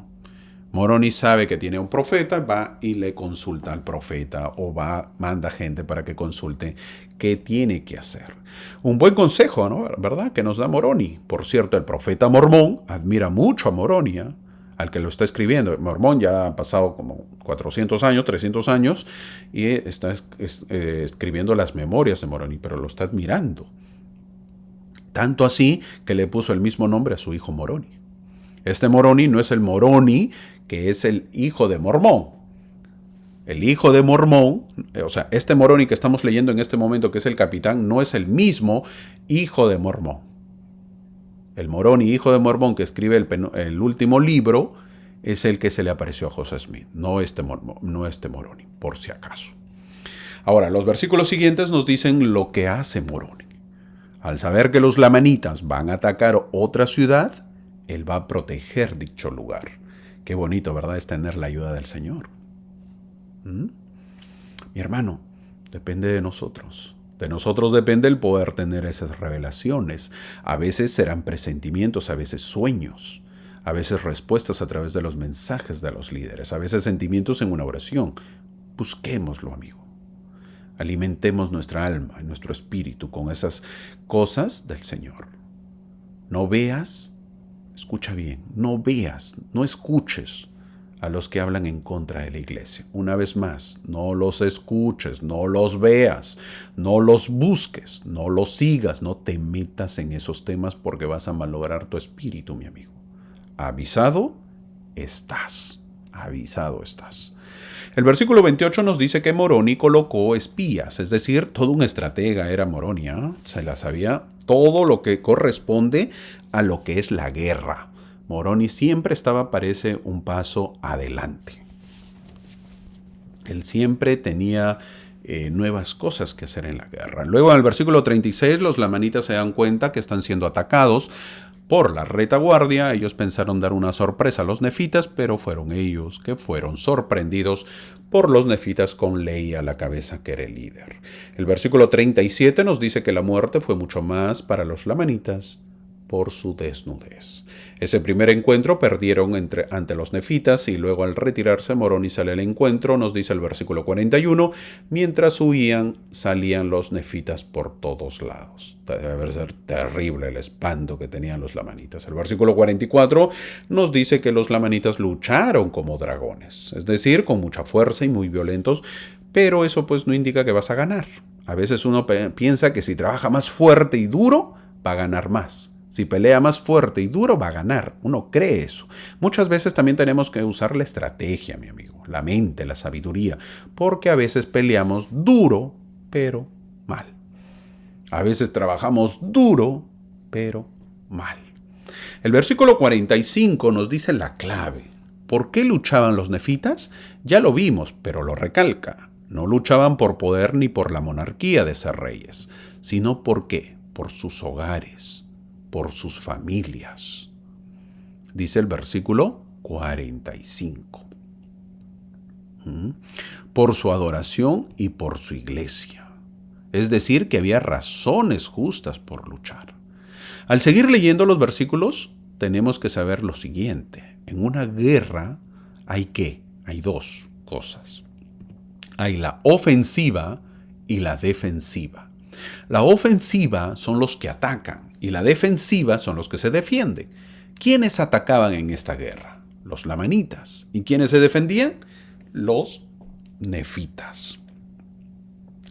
Moroni sabe que tiene un profeta, va y le consulta al profeta o manda gente para que consulte qué tiene que hacer. Un buen consejo, ¿no? ¿Verdad? Que nos da Moroni. Por cierto, el profeta Mormón admira mucho a Moroni, al que lo está escribiendo. Mormón ya ha pasado como 400 años, 300 años, y está escribiendo las memorias de Moroni, pero lo está admirando. Tanto así que le puso el mismo nombre a su hijo Moroni. Este Moroni no es el Moroni que es el hijo de Mormón. El hijo de Mormón, o sea, este Moroni que estamos leyendo en este momento, que es el capitán, no es el mismo hijo de Mormón. El Moroni, hijo de Mormón, que escribe el último libro, es el que se le apareció a José Smith, no este Moroni, por si acaso. Ahora, los versículos siguientes nos dicen lo que hace Moroni. Al saber que los lamanitas van a atacar otra ciudad, él va a proteger dicho lugar. Qué bonito, ¿verdad?, es tener la ayuda del Señor. Mi hermano, depende de nosotros. De nosotros depende el poder tener esas revelaciones. A veces serán presentimientos, a veces sueños, a veces respuestas a través de los mensajes de los líderes, a veces sentimientos en una oración. Busquémoslo, amigo. Alimentemos nuestra alma y nuestro espíritu con esas cosas del Señor. No veas, escucha bien, no veas, no escuches a los que hablan en contra de la iglesia. Una vez más, no los escuches, no los veas, no los busques, no los sigas, no te metas en esos temas porque vas a malograr tu espíritu, mi amigo. Avisado estás, avisado estás. El versículo 28 nos dice que Moroni colocó espías, es decir, todo un estratega era Moroni, se la sabía todo lo que corresponde a lo que es la guerra. Moroni siempre parece un paso adelante. Él siempre tenía nuevas cosas que hacer en la guerra. Luego en el versículo 36 los lamanitas se dan cuenta que están siendo atacados por la retaguardia. Ellos pensaron dar una sorpresa a los nefitas, pero fueron ellos que fueron sorprendidos por los nefitas con Lei a la cabeza, que era el líder. El versículo 37 nos dice que la muerte fue mucho más para los lamanitas por su desnudez. Ese primer encuentro perdieron ante los nefitas y luego al retirarse Moroni sale al encuentro, nos dice el versículo 41, mientras huían salían los nefitas por todos lados. Debe ser terrible el espanto que tenían los lamanitas. El versículo 44 nos dice que los lamanitas lucharon como dragones, es decir, con mucha fuerza y muy violentos, pero eso pues no indica que vas a ganar. A veces uno piensa que si trabaja más fuerte y duro, va a ganar más. Si pelea más fuerte y duro, va a ganar. Uno cree eso. Muchas veces también tenemos que usar la estrategia, mi amigo, la mente, la sabiduría, porque a veces peleamos duro, pero mal. A veces trabajamos duro, pero mal. El versículo 45 nos dice la clave. ¿Por qué luchaban los nefitas? Ya lo vimos, pero lo recalca. No luchaban por poder ni por la monarquía de ser reyes, sino ¿por qué? Por sus hogares, por sus familias. Dice el versículo 45. Por su adoración y por su iglesia. Es decir, que había razones justas por luchar. Al seguir leyendo los versículos, tenemos que saber lo siguiente. En una guerra hay ¿qué? Hay dos cosas. Hay la ofensiva y la defensiva. La ofensiva son los que atacan y la defensiva son los que se defienden. ¿Quiénes atacaban en esta guerra? Los lamanitas. ¿Y quiénes se defendían? Los nefitas.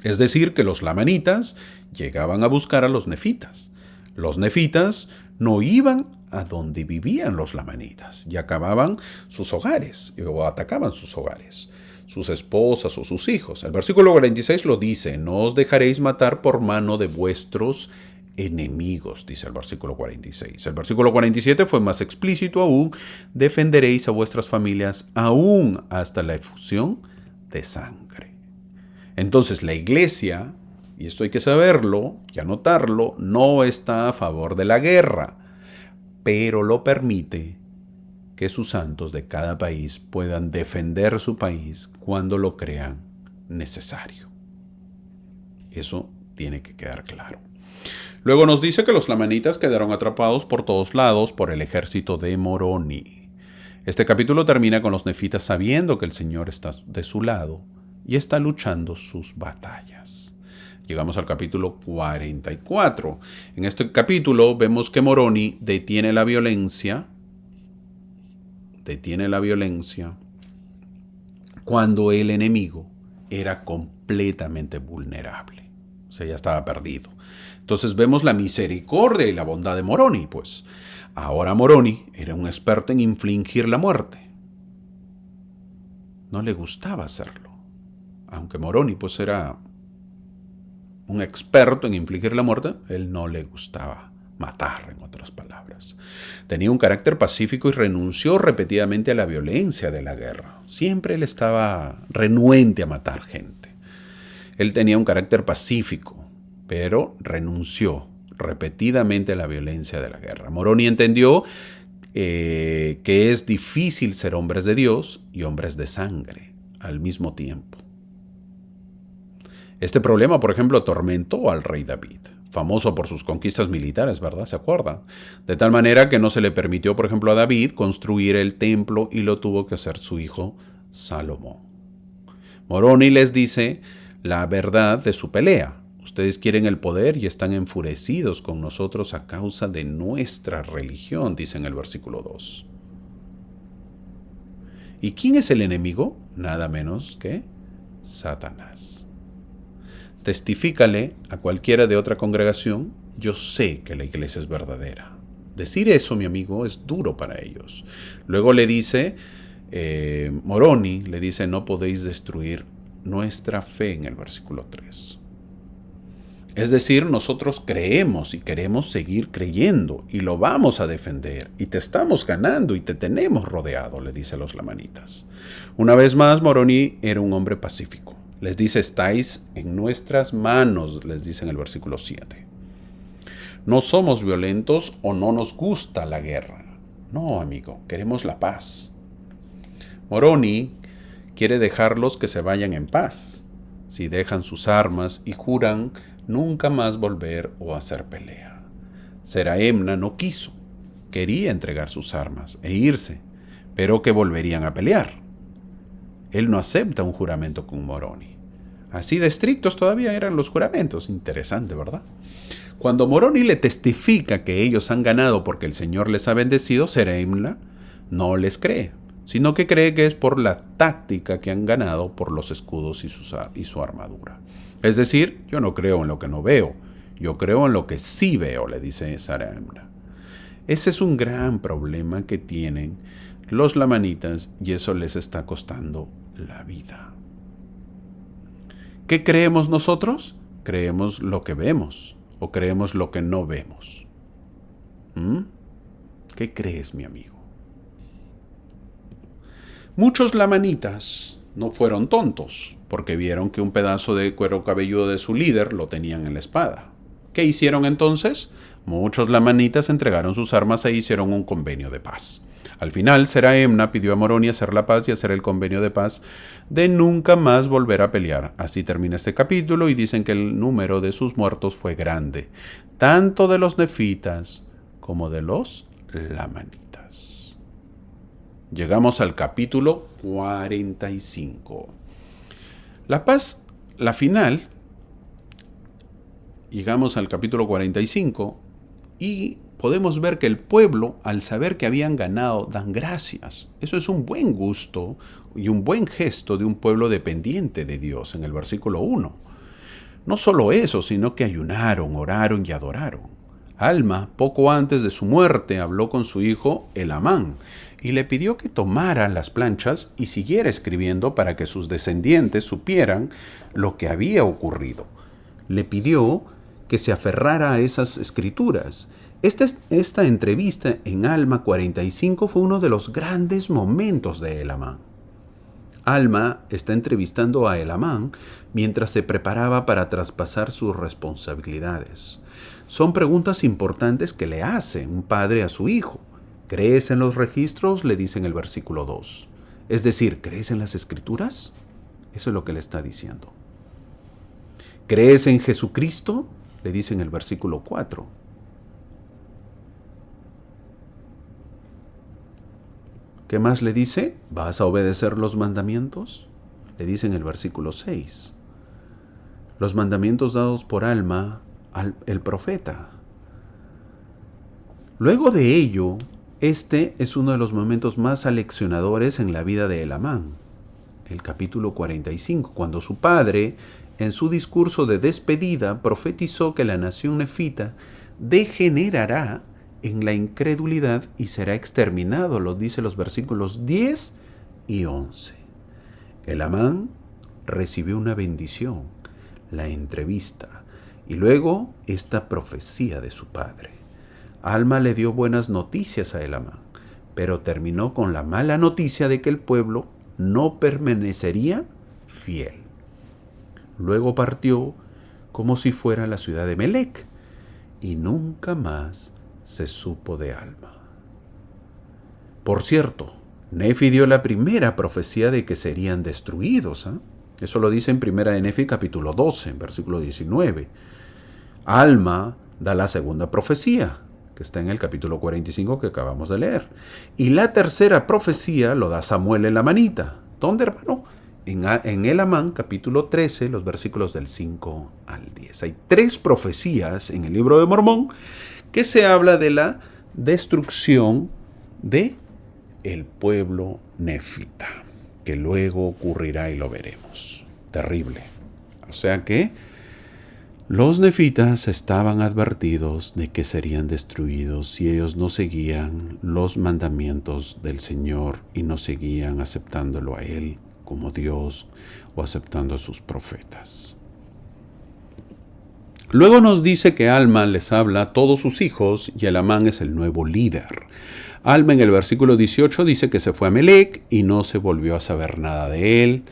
Es decir, que los lamanitas llegaban a buscar a los nefitas. Los nefitas no iban a donde vivían los lamanitas y acababan sus hogares o atacaban sus hogares, sus esposas o sus hijos. El versículo 46 lo dice: no os dejaréis matar por mano de vuestros enemigos, dice el versículo 46. El versículo 47 fue más explícito aún: defenderéis a vuestras familias aún hasta la efusión de sangre. Entonces la iglesia, y esto hay que saberlo y anotarlo, no está a favor de la guerra, pero lo permite que sus santos de cada país puedan defender su país cuando lo crean necesario. Eso tiene que quedar claro. Luego nos dice que los lamanitas quedaron atrapados por todos lados por el ejército de Moroni. Este capítulo termina con los nefitas sabiendo que el Señor está de su lado y está luchando sus batallas. Llegamos al capítulo 44. En este capítulo vemos que Moroni detiene la violencia cuando el enemigo era completamente vulnerable. O sea, ya estaba perdido. Entonces vemos la misericordia y la bondad de Moroni, pues. Ahora Moroni era un experto en infligir la muerte. No le gustaba hacerlo. Aunque Moroni pues era un experto en infligir la muerte, él no le gustaba matar, en otras palabras. Tenía un carácter pacífico y renunció repetidamente a la violencia de la guerra. Siempre él estaba renuente a matar gente. Él tenía un carácter pacífico, pero renunció repetidamente a la violencia de la guerra. Moroni entendió que es difícil ser hombres de Dios y hombres de sangre al mismo tiempo. Este problema, por ejemplo, atormentó al rey David, famoso por sus conquistas militares, ¿verdad? ¿Se acuerdan? De tal manera que no se le permitió, por ejemplo, a David construir el templo y lo tuvo que hacer su hijo Salomón. Moroni les dice la verdad de su pelea. Ustedes quieren el poder y están enfurecidos con nosotros a causa de nuestra religión, dice en el versículo 2. ¿Y quién es el enemigo? Nada menos que Satanás. Testifícale a cualquiera de otra congregación: yo sé que la iglesia es verdadera. Decir eso, mi amigo, es duro para ellos. Luego le dice, Moroni le dice: no podéis destruir nuestra fe, en el versículo 3. Es decir, nosotros creemos y queremos seguir creyendo y lo vamos a defender y te estamos ganando y te tenemos rodeado, le dice a los lamanitas. Una vez más, Moroni era un hombre pacífico. Les dice: estáis en nuestras manos, les dice en el versículo 7. No somos violentos o no nos gusta la guerra. No, amigo, queremos la paz. Moroni quiere dejarlos que se vayan en paz, si dejan sus armas y juran nunca más volver o hacer pelea. Seraemna no quiso, quería entregar sus armas e irse, pero que volverían a pelear. Él no acepta un juramento con Moroni. Así de estrictos todavía eran los juramentos. Interesante, ¿verdad? Cuando Moroni le testifica que ellos han ganado porque el Señor les ha bendecido, Seraemna no les cree, sino que cree que es por la táctica que han ganado por los escudos y su armadura. Es decir, yo no creo en lo que no veo, yo creo en lo que sí veo, le dice Seraemna. Ese es un gran problema que tienen los lamanitas y eso les está costando la vida. ¿Qué creemos nosotros? Creemos lo que vemos o creemos lo que no vemos. ¿Qué crees, mi amigo? Muchos lamanitas no fueron tontos, porque vieron que un pedazo de cuero cabelludo de su líder lo tenían en la espada. ¿Qué hicieron entonces? Muchos lamanitas entregaron sus armas e hicieron un convenio de paz. Al final, Seraemna pidió a Moroni hacer la paz y hacer el convenio de paz de nunca más volver a pelear. Así termina este capítulo y dicen que el número de sus muertos fue grande, tanto de los nefitas como de los lamanitas. Llegamos al capítulo 45. La paz, la final, llegamos al capítulo 45 y podemos ver que el pueblo, al saber que habían ganado, dan gracias. Eso es un buen gusto y un buen gesto de un pueblo dependiente de Dios en el versículo 1. No solo eso, sino que ayunaron, oraron y adoraron. Alma, poco antes de su muerte, habló con su hijo Elamán y le pidió que tomara las planchas y siguiera escribiendo para que sus descendientes supieran lo que había ocurrido. Le pidió que se aferrara a esas escrituras. Esta entrevista en Alma 45 fue uno de los grandes momentos de Elamán. Alma está entrevistando a Elamán mientras se preparaba para traspasar sus responsabilidades. Son preguntas importantes que le hace un padre a su hijo. ¿Crees en los registros?, le dice en el versículo 2. Es decir, ¿crees en las escrituras? Eso es lo que le está diciendo. ¿Crees en Jesucristo?, le dice en el versículo 4. ¿Qué más le dice? ¿Vas a obedecer los mandamientos? Le dice en el versículo 6. Los mandamientos dados por Alma, el profeta. Luego de ello, este es uno de los momentos más aleccionadores en la vida de Elamán. El capítulo 45, cuando su padre, en su discurso de despedida, profetizó que la nación nefita degenerará en la incredulidad y será exterminado, lo dice los versículos 10 y 11. Elamán recibió una bendición, la entrevista, y luego esta profecía de su padre. Alma le dio buenas noticias a Elamán, pero terminó con la mala noticia de que el pueblo no permanecería fiel. Luego partió como si fuera la ciudad de Melec, y nunca más se supo de Alma. Por cierto, Nefi dio la primera profecía de que serían destruidos. Eso lo dice en primera de Nefi capítulo 12, versículo 19. Alma da la segunda profecía, que está en el capítulo 45 que acabamos de leer. Y la tercera profecía lo da Samuel el Amanita. ¿Dónde, hermano? En Elamán, capítulo 13, los versículos del 5 al 10. Hay 3 profecías en el libro de Mormón que se habla de la destrucción de el pueblo nefita, que luego ocurrirá y lo veremos. Terrible. O sea que los nefitas estaban advertidos de que serían destruidos si ellos no seguían los mandamientos del Señor y no seguían aceptándolo a Él como Dios o aceptando a sus profetas. Luego nos dice que Alma les habla a todos sus hijos y Elamán es el nuevo líder. Alma en el versículo 18 dice que se fue a Melec y no se volvió a saber nada de él.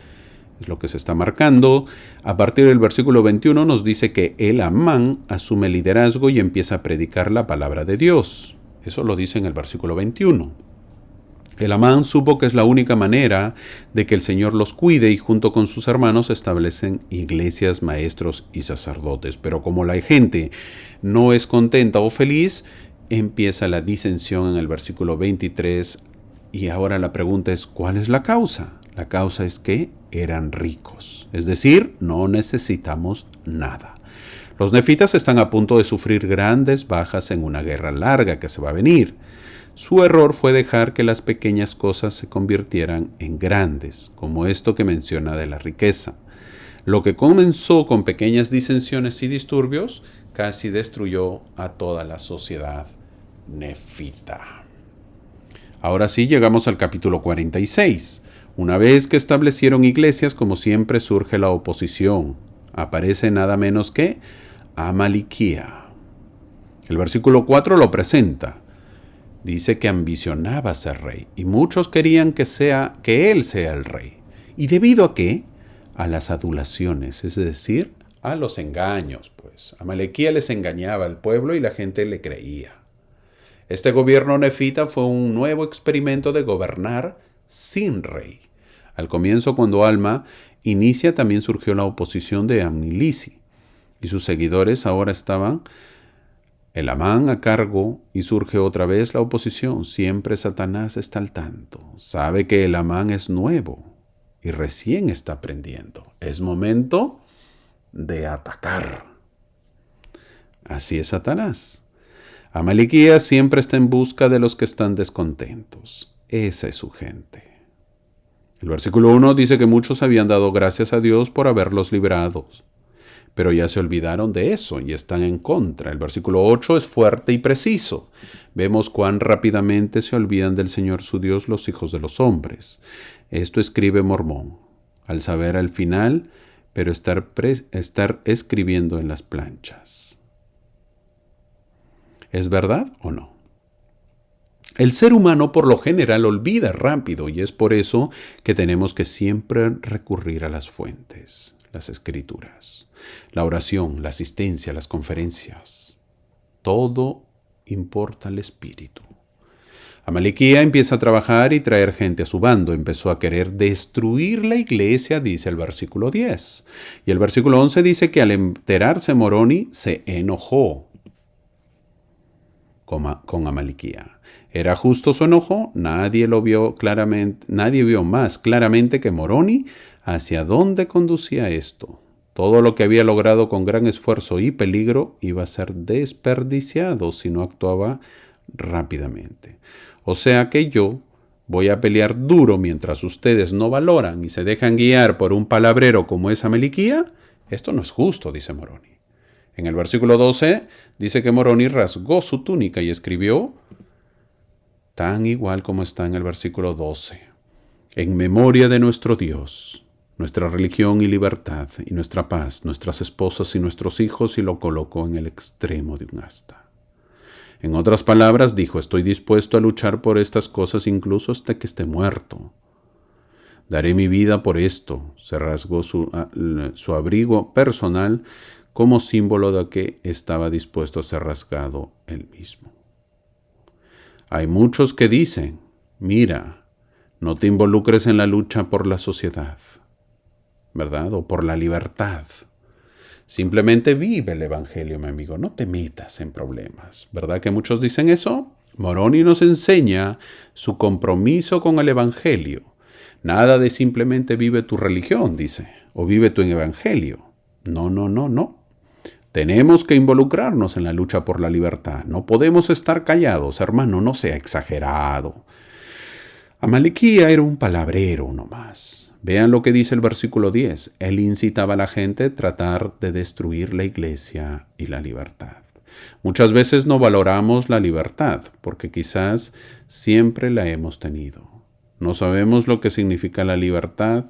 Es lo que se está marcando. A partir del versículo 21 nos dice que Elamán asume el liderazgo y empieza a predicar la palabra de Dios. Eso lo dice en el versículo 21. Elamán supo que es la única manera de que el Señor los cuide y junto con sus hermanos establecen iglesias, maestros y sacerdotes. Pero como la gente no es contenta o feliz, empieza la disensión en el versículo 23 y ahora la pregunta es, ¿cuál es la causa? La causa es que eran ricos, es decir, no necesitamos nada. Los nefitas están a punto de sufrir grandes bajas en una guerra larga que se va a venir. Su error fue dejar que las pequeñas cosas se convirtieran en grandes, como esto que menciona de la riqueza. Lo que comenzó con pequeñas disensiones y disturbios, casi destruyó a toda la sociedad nefita. Ahora sí llegamos al capítulo 46. Una vez que establecieron iglesias, como siempre surge la oposición. Aparece nada menos que Amaliquía. El versículo 4 lo presenta. Dice que ambicionaba ser rey y muchos querían que él sea el rey. ¿Y debido a qué? A las adulaciones, es decir, a los engaños. Pues Amalequía les engañaba al pueblo y la gente le creía. Este gobierno nefita fue un nuevo experimento de gobernar sin rey. Al comienzo, cuando Alma inicia, también surgió la oposición de Amnilisi y sus seguidores ahora estaban el Amán a cargo y surge otra vez la oposición. Siempre Satanás está al tanto. Sabe que el Amán es nuevo y recién está aprendiendo. Es momento de atacar. Así es Satanás. Amalequía siempre está en busca de los que están descontentos. Esa es su gente. El versículo 1 dice que muchos habían dado gracias a Dios por haberlos librado, pero ya se olvidaron de eso y están en contra. El versículo 8 es fuerte y preciso. Vemos cuán rápidamente se olvidan del Señor su Dios los hijos de los hombres. Esto escribe Mormón, al saber al final, pero estar escribiendo en las planchas. ¿Es verdad o no? El ser humano por lo general olvida rápido y es por eso que tenemos que siempre recurrir a las fuentes, las escrituras, la oración, la asistencia, las conferencias. Todo importa al espíritu. Amalequía empieza a trabajar y traer gente a su bando. Empezó a querer destruir la iglesia, dice el versículo 10. Y el versículo 11 dice que al enterarse Moroni se enojó con Amalequía. ¿Era justo su enojo? Nadie lo vio claramente, nadie vio más claramente que Moroni hacia dónde conducía esto. Todo lo que había logrado con gran esfuerzo y peligro iba a ser desperdiciado si no actuaba rápidamente. O sea que yo voy a pelear duro mientras ustedes no valoran y se dejan guiar por un palabrero como es Amalequía. Esto no es justo, dice Moroni. En el versículo 12 dice que Moroni rasgó su túnica y escribió tan igual como está en el versículo 12. En memoria de nuestro Dios, nuestra religión y libertad, y nuestra paz, nuestras esposas y nuestros hijos, y lo colocó en el extremo de un asta. En otras palabras, dijo, estoy dispuesto a luchar por estas cosas incluso hasta que esté muerto. Daré mi vida por esto. Se rasgó su abrigo personal como símbolo de que estaba dispuesto a ser rasgado él mismo. Hay muchos que dicen, mira, no te involucres en la lucha por la sociedad, ¿verdad? O por la libertad. Simplemente vive el Evangelio, mi amigo, no te metas en problemas. ¿Verdad que muchos dicen eso? Moroni nos enseña su compromiso con el Evangelio. Nada de simplemente vive tu religión, dice, o vive tu Evangelio. No. Tenemos que involucrarnos en la lucha por la libertad. No podemos estar callados, hermano, no sea exagerado. Amalequía era un palabrero nomás. Vean lo que dice el versículo 10. Él incitaba a la gente a tratar de destruir la iglesia y la libertad. Muchas veces no valoramos la libertad porque quizás siempre la hemos tenido. No sabemos lo que significa la libertad.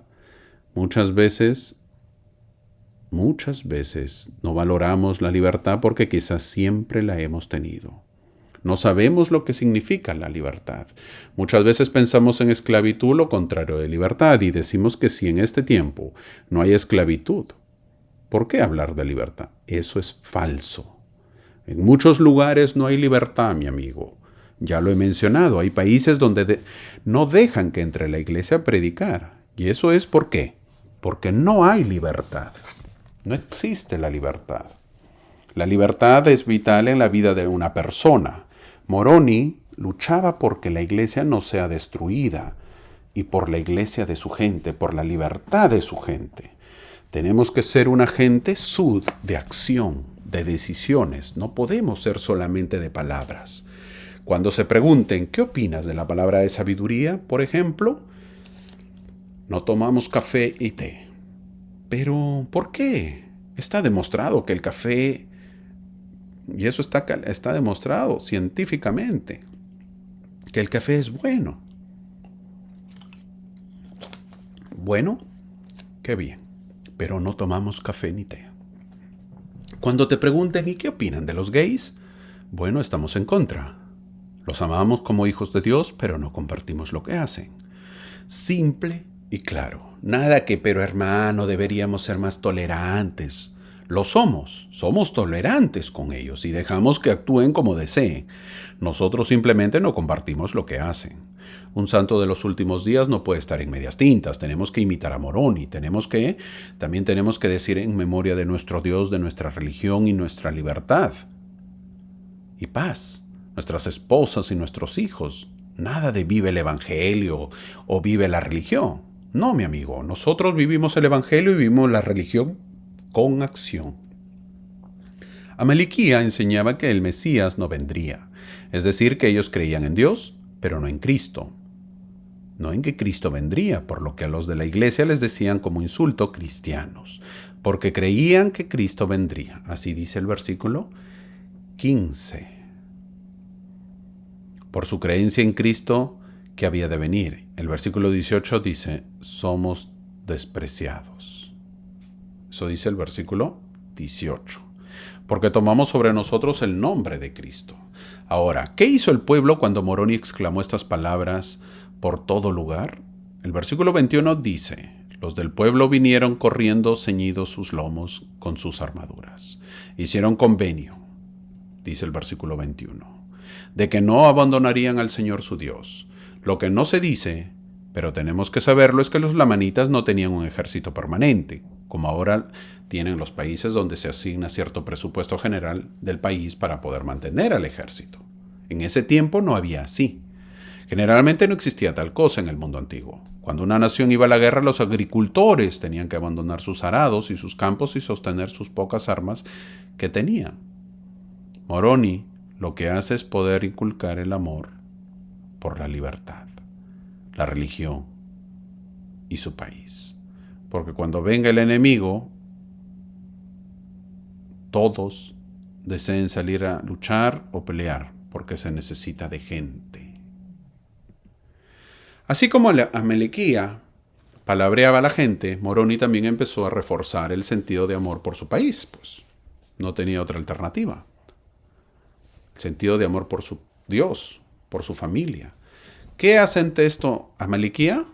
Muchas veces no valoramos la libertad porque quizás siempre la hemos tenido. No sabemos lo que significa la libertad. Muchas veces pensamos en esclavitud, lo contrario de libertad, y decimos que si en este tiempo no hay esclavitud, ¿por qué hablar de libertad? Eso es falso. En muchos lugares no hay libertad, mi amigo. Ya lo he mencionado, hay países donde no dejan que entre la iglesia a predicar. ¿Y eso es por qué? Porque no hay libertad. No existe la libertad. La libertad es vital en la vida de una persona. Moroni luchaba porque la iglesia no sea destruida y por la iglesia de su gente, por la libertad de su gente. Tenemos que ser una gente sud de acción, de decisiones. No podemos ser solamente de palabras. Cuando se pregunten, ¿qué opinas de la palabra de sabiduría? Por ejemplo, no tomamos café y té. Pero, ¿por qué? Está demostrado que el café, y eso está demostrado científicamente, que el café es bueno. Bueno, qué bien, pero no tomamos café ni té. Cuando te pregunten, ¿y qué opinan de los gays? Bueno, estamos en contra. Los amamos como hijos de Dios, pero no compartimos lo que hacen. Simple y claro. Nada que, pero hermano, deberíamos ser más tolerantes. Lo somos tolerantes con ellos y dejamos que actúen como deseen. Nosotros simplemente no compartimos lo que hacen. Un santo de los últimos días no puede estar en medias tintas. Tenemos que imitar a Moroni. También tenemos que decir en memoria de nuestro Dios, de nuestra religión y nuestra libertad y paz. Nuestras esposas y nuestros hijos. Nada de vive el Evangelio o vive la religión. No, mi amigo, nosotros vivimos el Evangelio y vivimos la religión con acción. Ameliquía enseñaba que el Mesías no vendría, es decir, que ellos creían en Dios, pero no en Cristo. No en que Cristo vendría, por lo que a los de la iglesia les decían como insulto cristianos, porque creían que Cristo vendría. Así dice el versículo 15. Por su creencia en Cristo que había de venir. El versículo 18 dice, somos despreciados. Eso dice el versículo 18. Porque tomamos sobre nosotros el nombre de Cristo. Ahora, ¿qué hizo el pueblo cuando Moroni exclamó estas palabras por todo lugar? El versículo 21 dice, los del pueblo vinieron corriendo ceñidos sus lomos con sus armaduras. Hicieron convenio, dice el versículo 21. De que no abandonarían al Señor su Dios. Lo que no se dice, pero tenemos que saberlo, es que los lamanitas no tenían un ejército permanente, como ahora tienen los países donde se asigna cierto presupuesto general del país para poder mantener al ejército. En ese tiempo no había así. Generalmente no existía tal cosa en el mundo antiguo. Cuando una nación iba a la guerra, los agricultores tenían que abandonar sus arados y sus campos y sostener sus pocas armas que tenían. Moroni lo que hace es poder inculcar el amor por la libertad, la religión y su país. Porque cuando venga el enemigo, todos deseen salir a luchar o pelear, porque se necesita de gente. Así como Ameliquía palabreaba a la gente, Moroni también empezó a reforzar el sentido de amor por su país, pues no tenía otra alternativa. Sentido de amor por su Dios, por su familia. ¿Qué hace ante esto Ameliquía?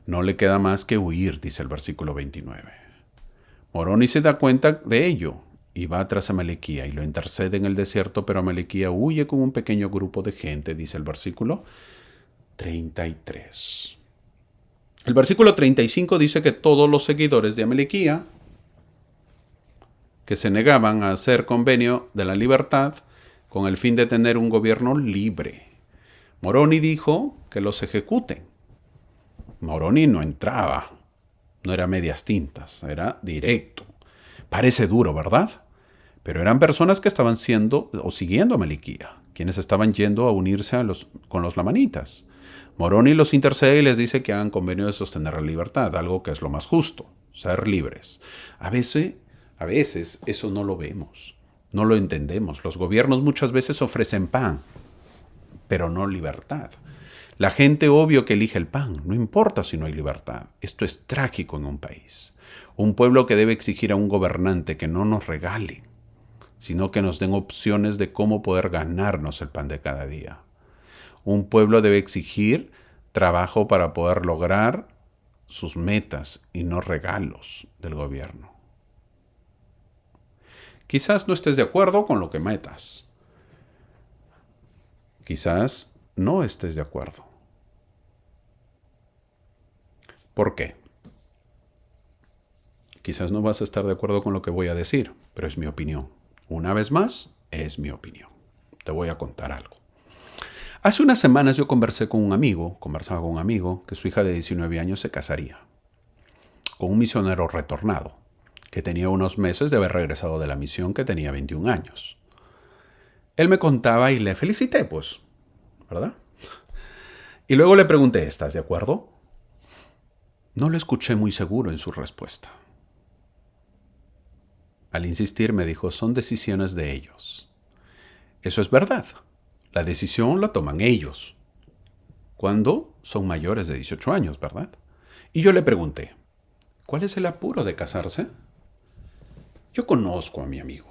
No le queda más que huir, dice el versículo 29. Moroni se da cuenta de ello y va tras Ameliquía y lo intercede en el desierto, pero Ameliquía huye con un pequeño grupo de gente, dice el versículo 33. El versículo 35 dice que todos los seguidores de Ameliquía, que se negaban a hacer convenio de la libertad con el fin de tener un gobierno libre. Moroni dijo que los ejecuten. Moroni no entraba, no era medias tintas, era directo. Parece duro, ¿verdad? Pero eran personas que estaban siendo o siguiendo a Ameliquía, quienes estaban yendo a unirse con los lamanitas. Moroni los intercede y les dice que hagan convenio de sostener la libertad, algo que es lo más justo, ser libres. A veces eso no lo vemos, no lo entendemos. Los gobiernos muchas veces ofrecen pan, pero no libertad. La gente obvio que elige el pan, no importa si no hay libertad. Esto es trágico en un país. Un pueblo que debe exigir a un gobernante que no nos regale, sino que nos den opciones de cómo poder ganarnos el pan de cada día. Un pueblo debe exigir trabajo para poder lograr sus metas y no regalos del gobierno. Quizás no estés de acuerdo con lo que metas. Quizás no estés de acuerdo. ¿Por qué? Quizás no vas a estar de acuerdo con lo que voy a decir, pero es mi opinión. Una vez más, es mi opinión. Te voy a contar algo. Hace unas semanas yo conversaba con un amigo, que su hija de 19 años se casaría con un misionero retornado, que tenía unos meses de haber regresado de la misión, que tenía 21 años. Él me contaba y le felicité, pues, ¿verdad? Y luego le pregunté, ¿estás de acuerdo? No lo escuché muy seguro en su respuesta. Al insistir me dijo, son decisiones de ellos. Eso es verdad. La decisión la toman ellos. Cuando son mayores de 18 años, ¿verdad? Y yo le pregunté, ¿cuál es el apuro de casarse? Yo conozco a mi amigo,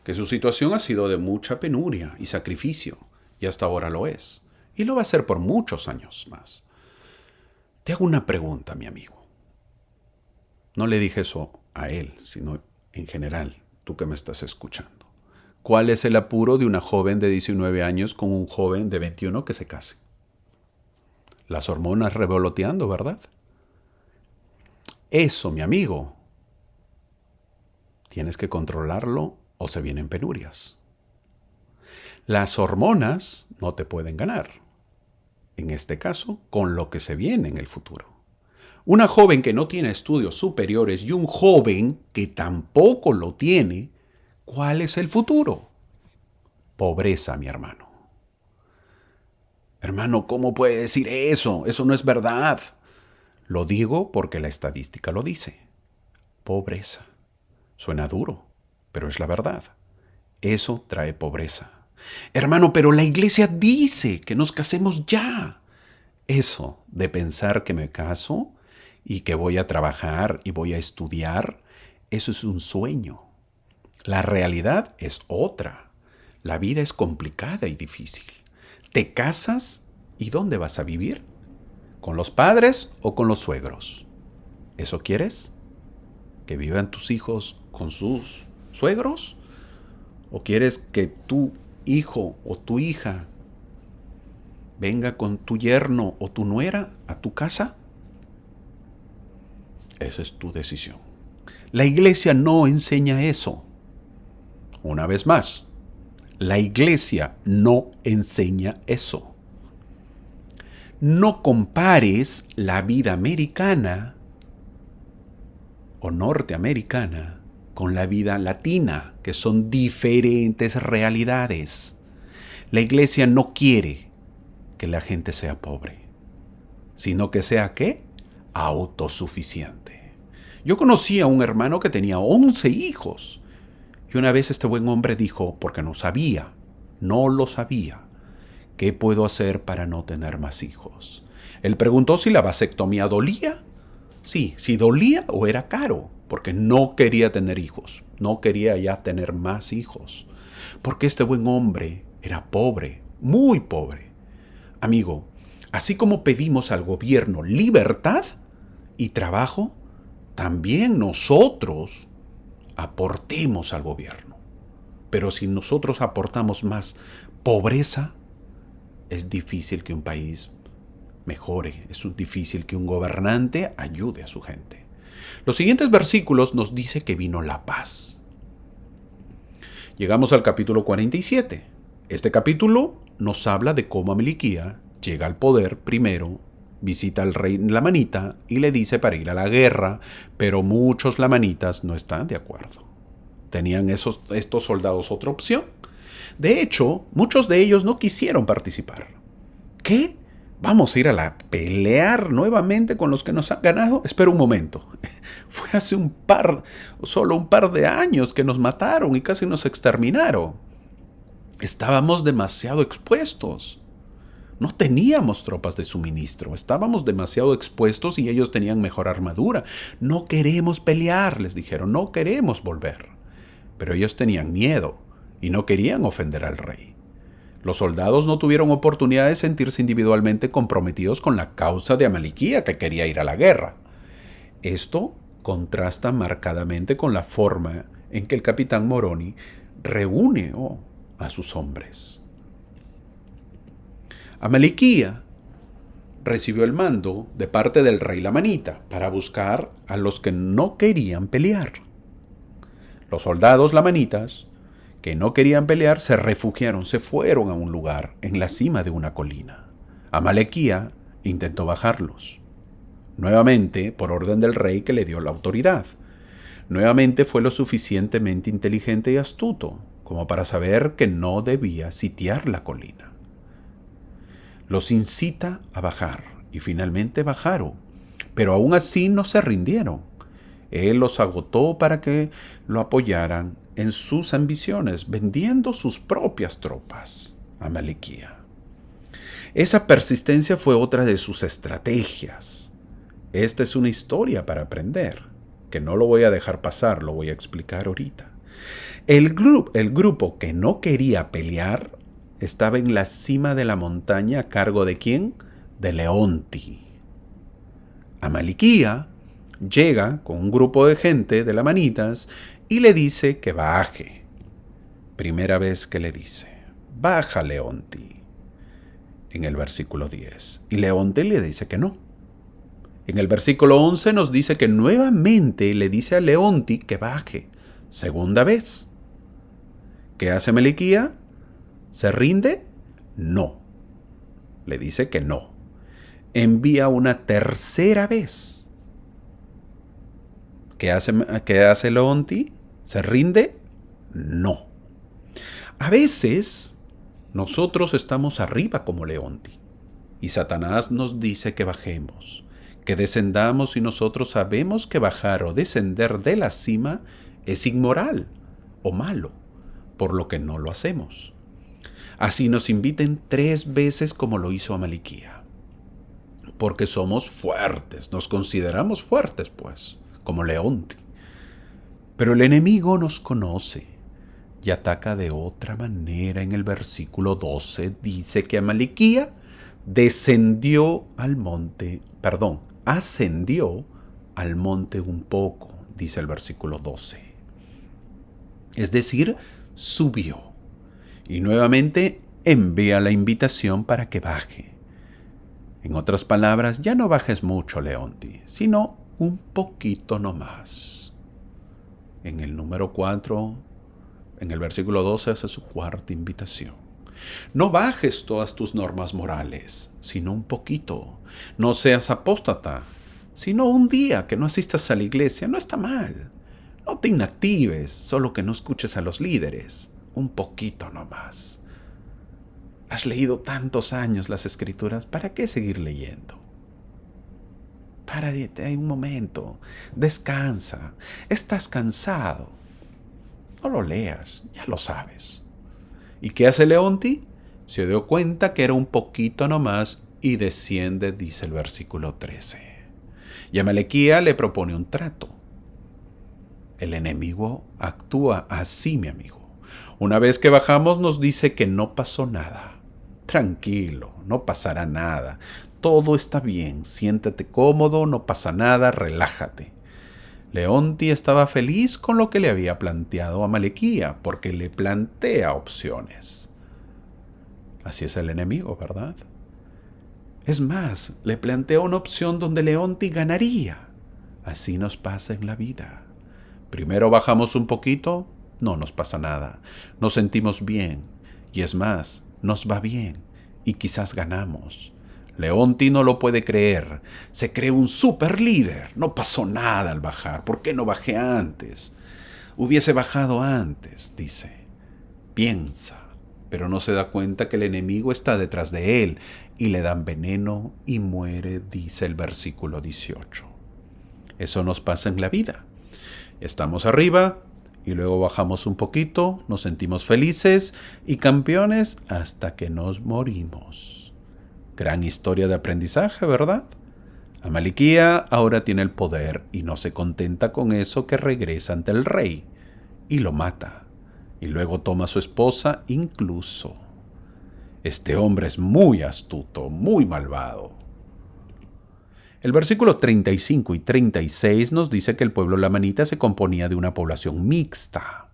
que su situación ha sido de mucha penuria y sacrificio, y hasta ahora lo es. Y lo va a ser por muchos años más. Te hago una pregunta, mi amigo. No le dije eso a él, sino en general, tú que me estás escuchando. ¿Cuál es el apuro de una joven de 19 años con un joven de 21 que se case? Las hormonas revoloteando, ¿verdad? Eso, mi amigo, tienes que controlarlo o se vienen penurias. Las hormonas no te pueden ganar. En este caso, con lo que se viene en el futuro. Una joven que no tiene estudios superiores y un joven que tampoco lo tiene, ¿cuál es el futuro? Pobreza, mi hermano. Hermano, ¿cómo puede decir eso? Eso no es verdad. Lo digo porque la estadística lo dice. Pobreza. Suena duro, pero es la verdad. Eso trae pobreza. Hermano, pero la iglesia dice que nos casemos ya. Eso de pensar que me caso y que voy a trabajar y voy a estudiar, eso es un sueño. La realidad es otra. La vida es complicada y difícil. ¿Te casas y dónde vas a vivir? ¿Con los padres o con los suegros? ¿Eso quieres? ¿Que vivan tus hijos con sus suegros? ¿O quieres que tu hijo o tu hija venga con tu yerno o tu nuera a tu casa? Esa es tu decisión. La iglesia no enseña eso. Una vez más, la iglesia no enseña eso. No compares la vida americana o norteamericana con la vida latina, que son diferentes realidades. La iglesia no quiere que la gente sea pobre, sino que sea, ¿qué? Autosuficiente. Yo conocí a un hermano que tenía 11 hijos. Y una vez este buen hombre dijo, porque no lo sabía, ¿qué puedo hacer para no tener más hijos? Él preguntó si la vasectomía dolía. Sí, si dolía o era caro, porque no quería tener hijos, no quería ya tener más hijos, porque este buen hombre era pobre, muy pobre. Amigo, así como pedimos al gobierno libertad y trabajo, también nosotros aportemos al gobierno. Pero si nosotros aportamos más pobreza, es difícil que un país mejore, es difícil que un gobernante ayude a su gente. Los siguientes versículos nos dice que vino la paz. Llegamos al capítulo 47. Este capítulo nos habla de cómo Ameliquía llega al poder primero, visita al rey lamanita y le dice para ir a la guerra, pero muchos lamanitas no están de acuerdo. ¿Tenían estos soldados otra opción? De hecho, muchos de ellos no quisieron participar. ¿Qué? ¿Vamos a ir a pelear nuevamente con los que nos han ganado? Espera un momento. Fue hace solo un par de años que nos mataron y casi nos exterminaron. Estábamos demasiado expuestos. No teníamos tropas de suministro, estábamos demasiado expuestos y ellos tenían mejor armadura. No queremos pelear, les dijeron, no queremos volver. Pero ellos tenían miedo y no querían ofender al rey. Los soldados no tuvieron oportunidad de sentirse individualmente comprometidos con la causa de Ameliquía, que quería ir a la guerra. Esto contrasta marcadamente con la forma en que el capitán Moroni reúne a sus hombres. Ameliquía recibió el mando de parte del rey lamanita para buscar a los que no querían pelear. Los soldados lamanitas que no querían pelear se refugiaron, se fueron a un lugar en la cima de una colina. Ameliquía intentó bajarlos. Nuevamente, por orden del rey que le dio la autoridad. Nuevamente fue lo suficientemente inteligente y astuto como para saber que no debía sitiar la colina. Los incita a bajar y finalmente bajaron, pero aún así no se rindieron. Él los agotó para que lo apoyaran en sus ambiciones, vendiendo sus propias tropas a Ameliquía. Esa persistencia fue otra de sus estrategias. Esta es una historia para aprender, que no lo voy a dejar pasar, lo voy a explicar ahorita. El grupo que no quería pelear estaba en la cima de la montaña a cargo de ¿quién? De Leonti. Amaliquía llega con un grupo de gente de Lamanitas y le dice que baje. Primera vez que le dice, baja Leonti, en el versículo 10. Y Leonti le dice que no. En el versículo 11 nos dice que nuevamente le dice a Leonti que baje. Segunda vez. ¿Qué hace Amaliquía? ¿Se rinde? No. Le dice que no. Envía una tercera vez. ¿Qué hace Leonti? ¿Se rinde? No. A veces nosotros estamos arriba como Leonti y Satanás nos dice que bajemos, que descendamos y nosotros sabemos que bajar o descender de la cima es inmoral o malo, por lo que no lo hacemos. Así nos inviten 3 veces como lo hizo Amaliquía, porque somos fuertes, nos consideramos fuertes pues, como Leonti. Pero el enemigo nos conoce y ataca de otra manera. En el versículo 12 dice que Amaliquía ascendió al monte un poco, dice el versículo 12. Es decir, subió. Y nuevamente envía la invitación para que baje. En otras palabras, ya no bajes mucho, Leonti, sino un poquito nomás. En el número 4, en el versículo 12, hace su cuarta invitación. No bajes todas tus normas morales, sino un poquito. No seas apóstata, sino un día que no asistas a la iglesia. No está mal. No te inactives, solo que no escuches a los líderes. Un poquito nomás. Has leído tantos años las Escrituras, ¿para qué seguir leyendo? Párate un momento, descansa. Estás cansado. No lo leas, ya lo sabes. ¿Y qué hace Leonti? Se dio cuenta que era un poquito nomás y desciende, dice el versículo 13. Y Amaliquía le propone un trato. El enemigo actúa así, mi amigo. Una vez que bajamos nos dice que no pasó nada. Tranquilo, no pasará nada. Todo está bien, siéntate cómodo, no pasa nada, relájate. Leonti estaba feliz con lo que le había planteado a Amaliquía, porque le plantea opciones. Así es el enemigo, ¿verdad? Es más, le plantea una opción donde Leonti ganaría. Así nos pasa en la vida. Primero bajamos un poquito, no nos pasa nada. Nos sentimos bien. Y es más, nos va bien. Y quizás ganamos. Leonti no lo puede creer. Se cree un super líder. No pasó nada al bajar. ¿Por qué no bajé antes? Hubiese bajado antes, dice. Piensa, pero no se da cuenta que el enemigo está detrás de él y le dan veneno y muere, dice el versículo 18. Eso nos pasa en la vida. Estamos arriba y luego bajamos un poquito, nos sentimos felices y campeones hasta que nos morimos. Gran historia de aprendizaje, ¿verdad? Amaliquía ahora tiene el poder y no se contenta con eso, que regresa ante el rey y lo mata. Y luego toma a su esposa incluso. Este hombre es muy astuto, muy malvado. El versículo 35 y 36 nos dice que el pueblo lamanita se componía de una población mixta.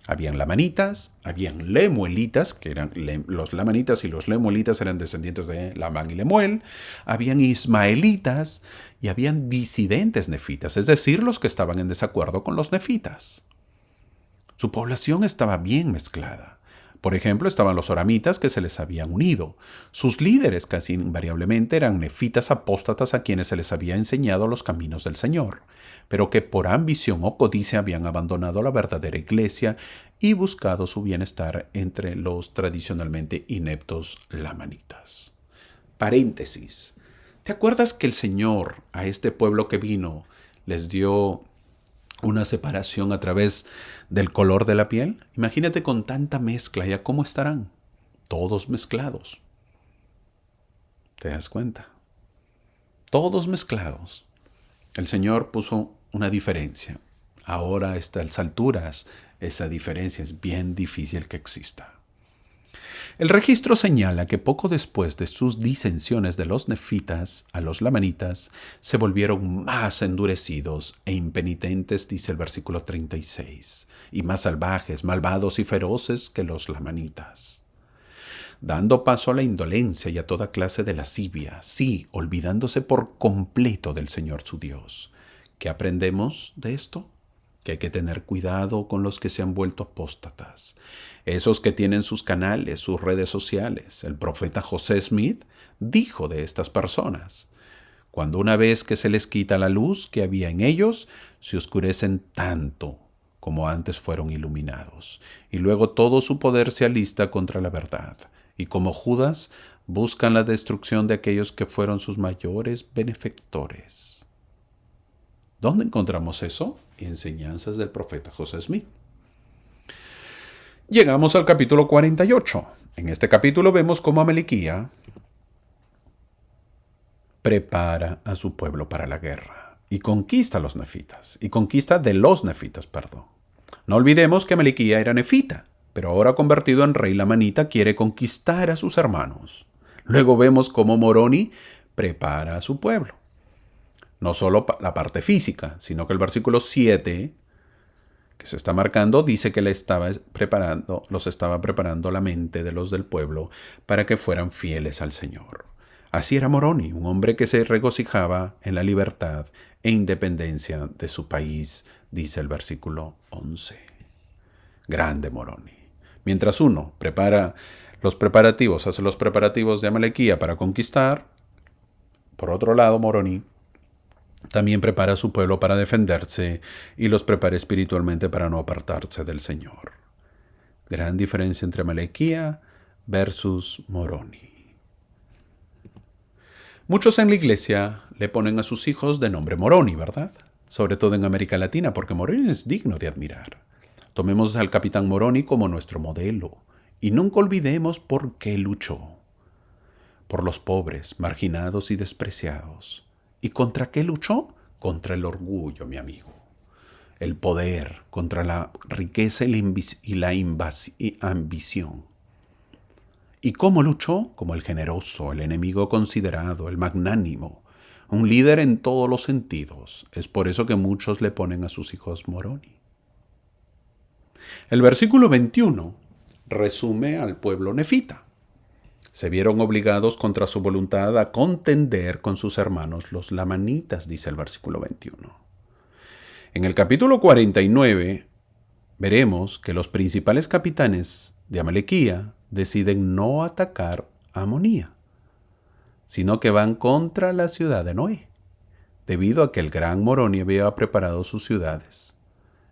Habían lamanitas, habían lemuelitas, que eran los lamanitas y los lemuelitas eran descendientes de Lamán y Lemuel. Habían ismaelitas y habían disidentes nefitas, es decir, los que estaban en desacuerdo con los nefitas. Su población estaba bien mezclada. Por ejemplo, estaban los oramitas, que se les habían unido. Sus líderes casi invariablemente eran nefitas apóstatas a quienes se les había enseñado los caminos del Señor, pero que por ambición o codicia habían abandonado la verdadera iglesia y buscado su bienestar entre los tradicionalmente ineptos lamanitas. Paréntesis. ¿Te acuerdas que el Señor a este pueblo que vino les dio una separación a través del color de la piel? Imagínate con tanta mezcla, ¿ya cómo estarán? Todos mezclados. ¿Te das cuenta? Todos mezclados. El Señor puso una diferencia. Ahora a estas alturas, esa diferencia es bien difícil que exista. El registro señala que poco después de sus disensiones de los nefitas a los lamanitas, se volvieron más endurecidos e impenitentes, dice el versículo 36, y más salvajes, malvados y feroces que los lamanitas, dando paso a la indolencia y a toda clase de lascivia, sí, olvidándose por completo del Señor su Dios. ¿Qué aprendemos de esto? Que hay que tener cuidado con los que se han vuelto apóstatas, esos que tienen sus canales, sus redes sociales. El profeta José Smith dijo de estas personas: cuando una vez que se les quita la luz que había en ellos, se oscurecen tanto como antes fueron iluminados, y luego todo su poder se alista contra la verdad, y como Judas buscan la destrucción de aquellos que fueron sus mayores benefactores. ¿Dónde encontramos eso? Enseñanzas del profeta José Smith. Llegamos al capítulo 48. En este capítulo vemos cómo Ameliquía prepara a su pueblo para la guerra y conquista a los nefitas, No olvidemos que Ameliquía era nefita, pero ahora convertido en rey lamanita quiere conquistar a sus hermanos. Luego vemos cómo Moroni prepara a su pueblo. No solo la parte física, sino que el versículo 7, que se está marcando, dice que los estaba preparando la mente de los del pueblo para que fueran fieles al Señor. Así era Moroni, un hombre que se regocijaba en la libertad e independencia de su país, dice el versículo 11. Grande Moroni. Mientras uno hace los preparativos de Amalequía para conquistar, por otro lado, Moroni también prepara a su pueblo para defenderse y los prepara espiritualmente para no apartarse del Señor. Gran diferencia entre Amalequía versus Moroni. Muchos en la iglesia le ponen a sus hijos de nombre Moroni, ¿verdad? Sobre todo en América Latina, porque Moroni es digno de admirar. Tomemos al capitán Moroni como nuestro modelo y nunca olvidemos por qué luchó. Por los pobres, marginados y despreciados. ¿Y contra qué luchó? Contra el orgullo, mi amigo. El poder, contra la riqueza y la ambición. ¿Y cómo luchó? Como el generoso, el enemigo considerado, el magnánimo, un líder en todos los sentidos. Es por eso que muchos le ponen a sus hijos Moroni. El versículo 21 resume al pueblo nefita. Se vieron obligados contra su voluntad a contender con sus hermanos los lamanitas, dice el versículo 21. En el capítulo 49 veremos que los principales capitanes de Amalequía deciden no atacar a Amonía, sino que van contra la ciudad de Noé, debido a que el gran Moroni había preparado sus ciudades.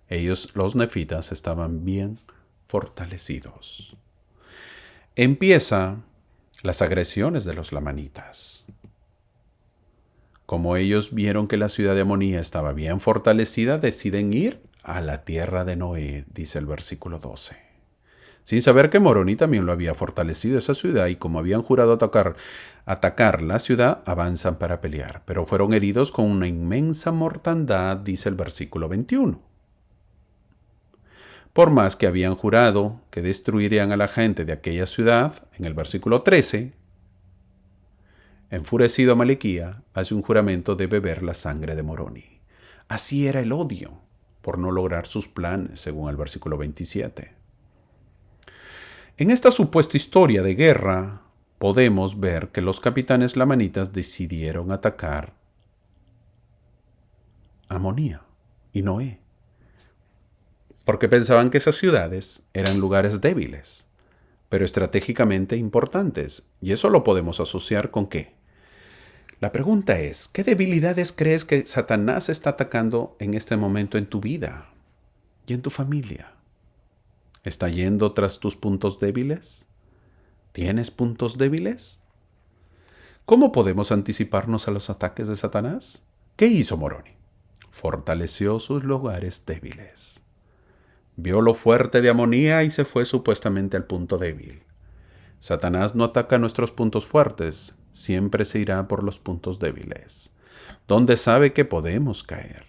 Ellos, los nefitas, estaban bien fortalecidos. Empieza las agresiones de los lamanitas. Como ellos vieron que la ciudad de Amonía estaba bien fortalecida, deciden ir a la tierra de Noé, dice el versículo 12. Sin saber que Moroni también lo había fortalecido esa ciudad y como habían jurado atacar la ciudad, avanzan para pelear, pero fueron heridos con una inmensa mortandad, dice el versículo 21. Por más que habían jurado que destruirían a la gente de aquella ciudad, en el versículo 13, enfurecido Amalequía hace un juramento de beber la sangre de Moroni. Así era el odio por no lograr sus planes, según el versículo 27. En esta supuesta historia de guerra, podemos ver que los capitanes lamanitas decidieron atacar a Amonía y Noé, porque pensaban que esas ciudades eran lugares débiles, pero estratégicamente importantes. ¿Y eso lo podemos asociar con qué? La pregunta es, ¿qué debilidades crees que Satanás está atacando en este momento en tu vida y en tu familia? ¿Está yendo tras tus puntos débiles? ¿Tienes puntos débiles? ¿Cómo podemos anticiparnos a los ataques de Satanás? ¿Qué hizo Moroni? Fortaleció sus lugares débiles. Vio lo fuerte de Amonía y se fue supuestamente al punto débil. Satanás no ataca nuestros puntos fuertes, siempre se irá por los puntos débiles, donde sabe que podemos caer.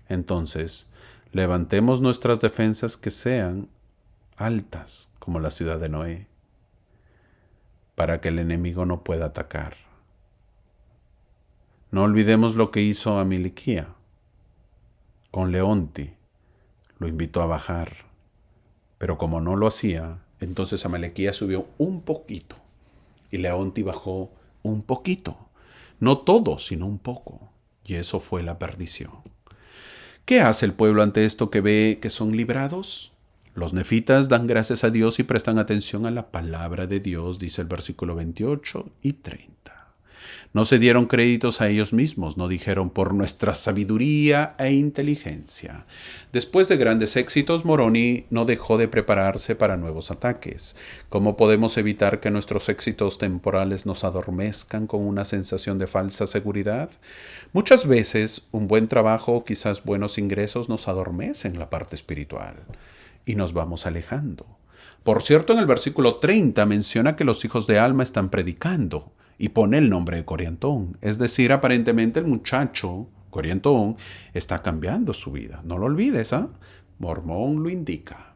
Entonces, levantemos nuestras defensas que sean altas como la ciudad de Noé. para que el enemigo no pueda atacar. No olvidemos lo que hizo Amiliquía con Leonti. Lo invitó a bajar, pero como no lo hacía, entonces Amiliquía subió un poquito y Leonti bajó un poquito. No todo, sino un poco. Y eso fue la perdición. ¿Qué hace el pueblo ante esto que ve que son librados? Los nefitas dan gracias a Dios y prestan atención a la palabra de Dios, dice el versículo 28 y 30. No se dieron créditos a ellos mismos, no dijeron por nuestra sabiduría e inteligencia. Después de grandes éxitos, Moroni no dejó de prepararse para nuevos ataques. ¿Cómo podemos evitar que nuestros éxitos temporales nos adormezcan con una sensación de falsa seguridad? Muchas veces un buen trabajo o quizás buenos ingresos nos adormecen la parte espiritual y nos vamos alejando. Por cierto, en el versículo 30 menciona que los hijos de Alma están predicando y pone el nombre de Coriantón. Es decir, aparentemente el muchacho, Coriantón, está cambiando su vida. No lo olvides, ¿ah? Mormón lo indica.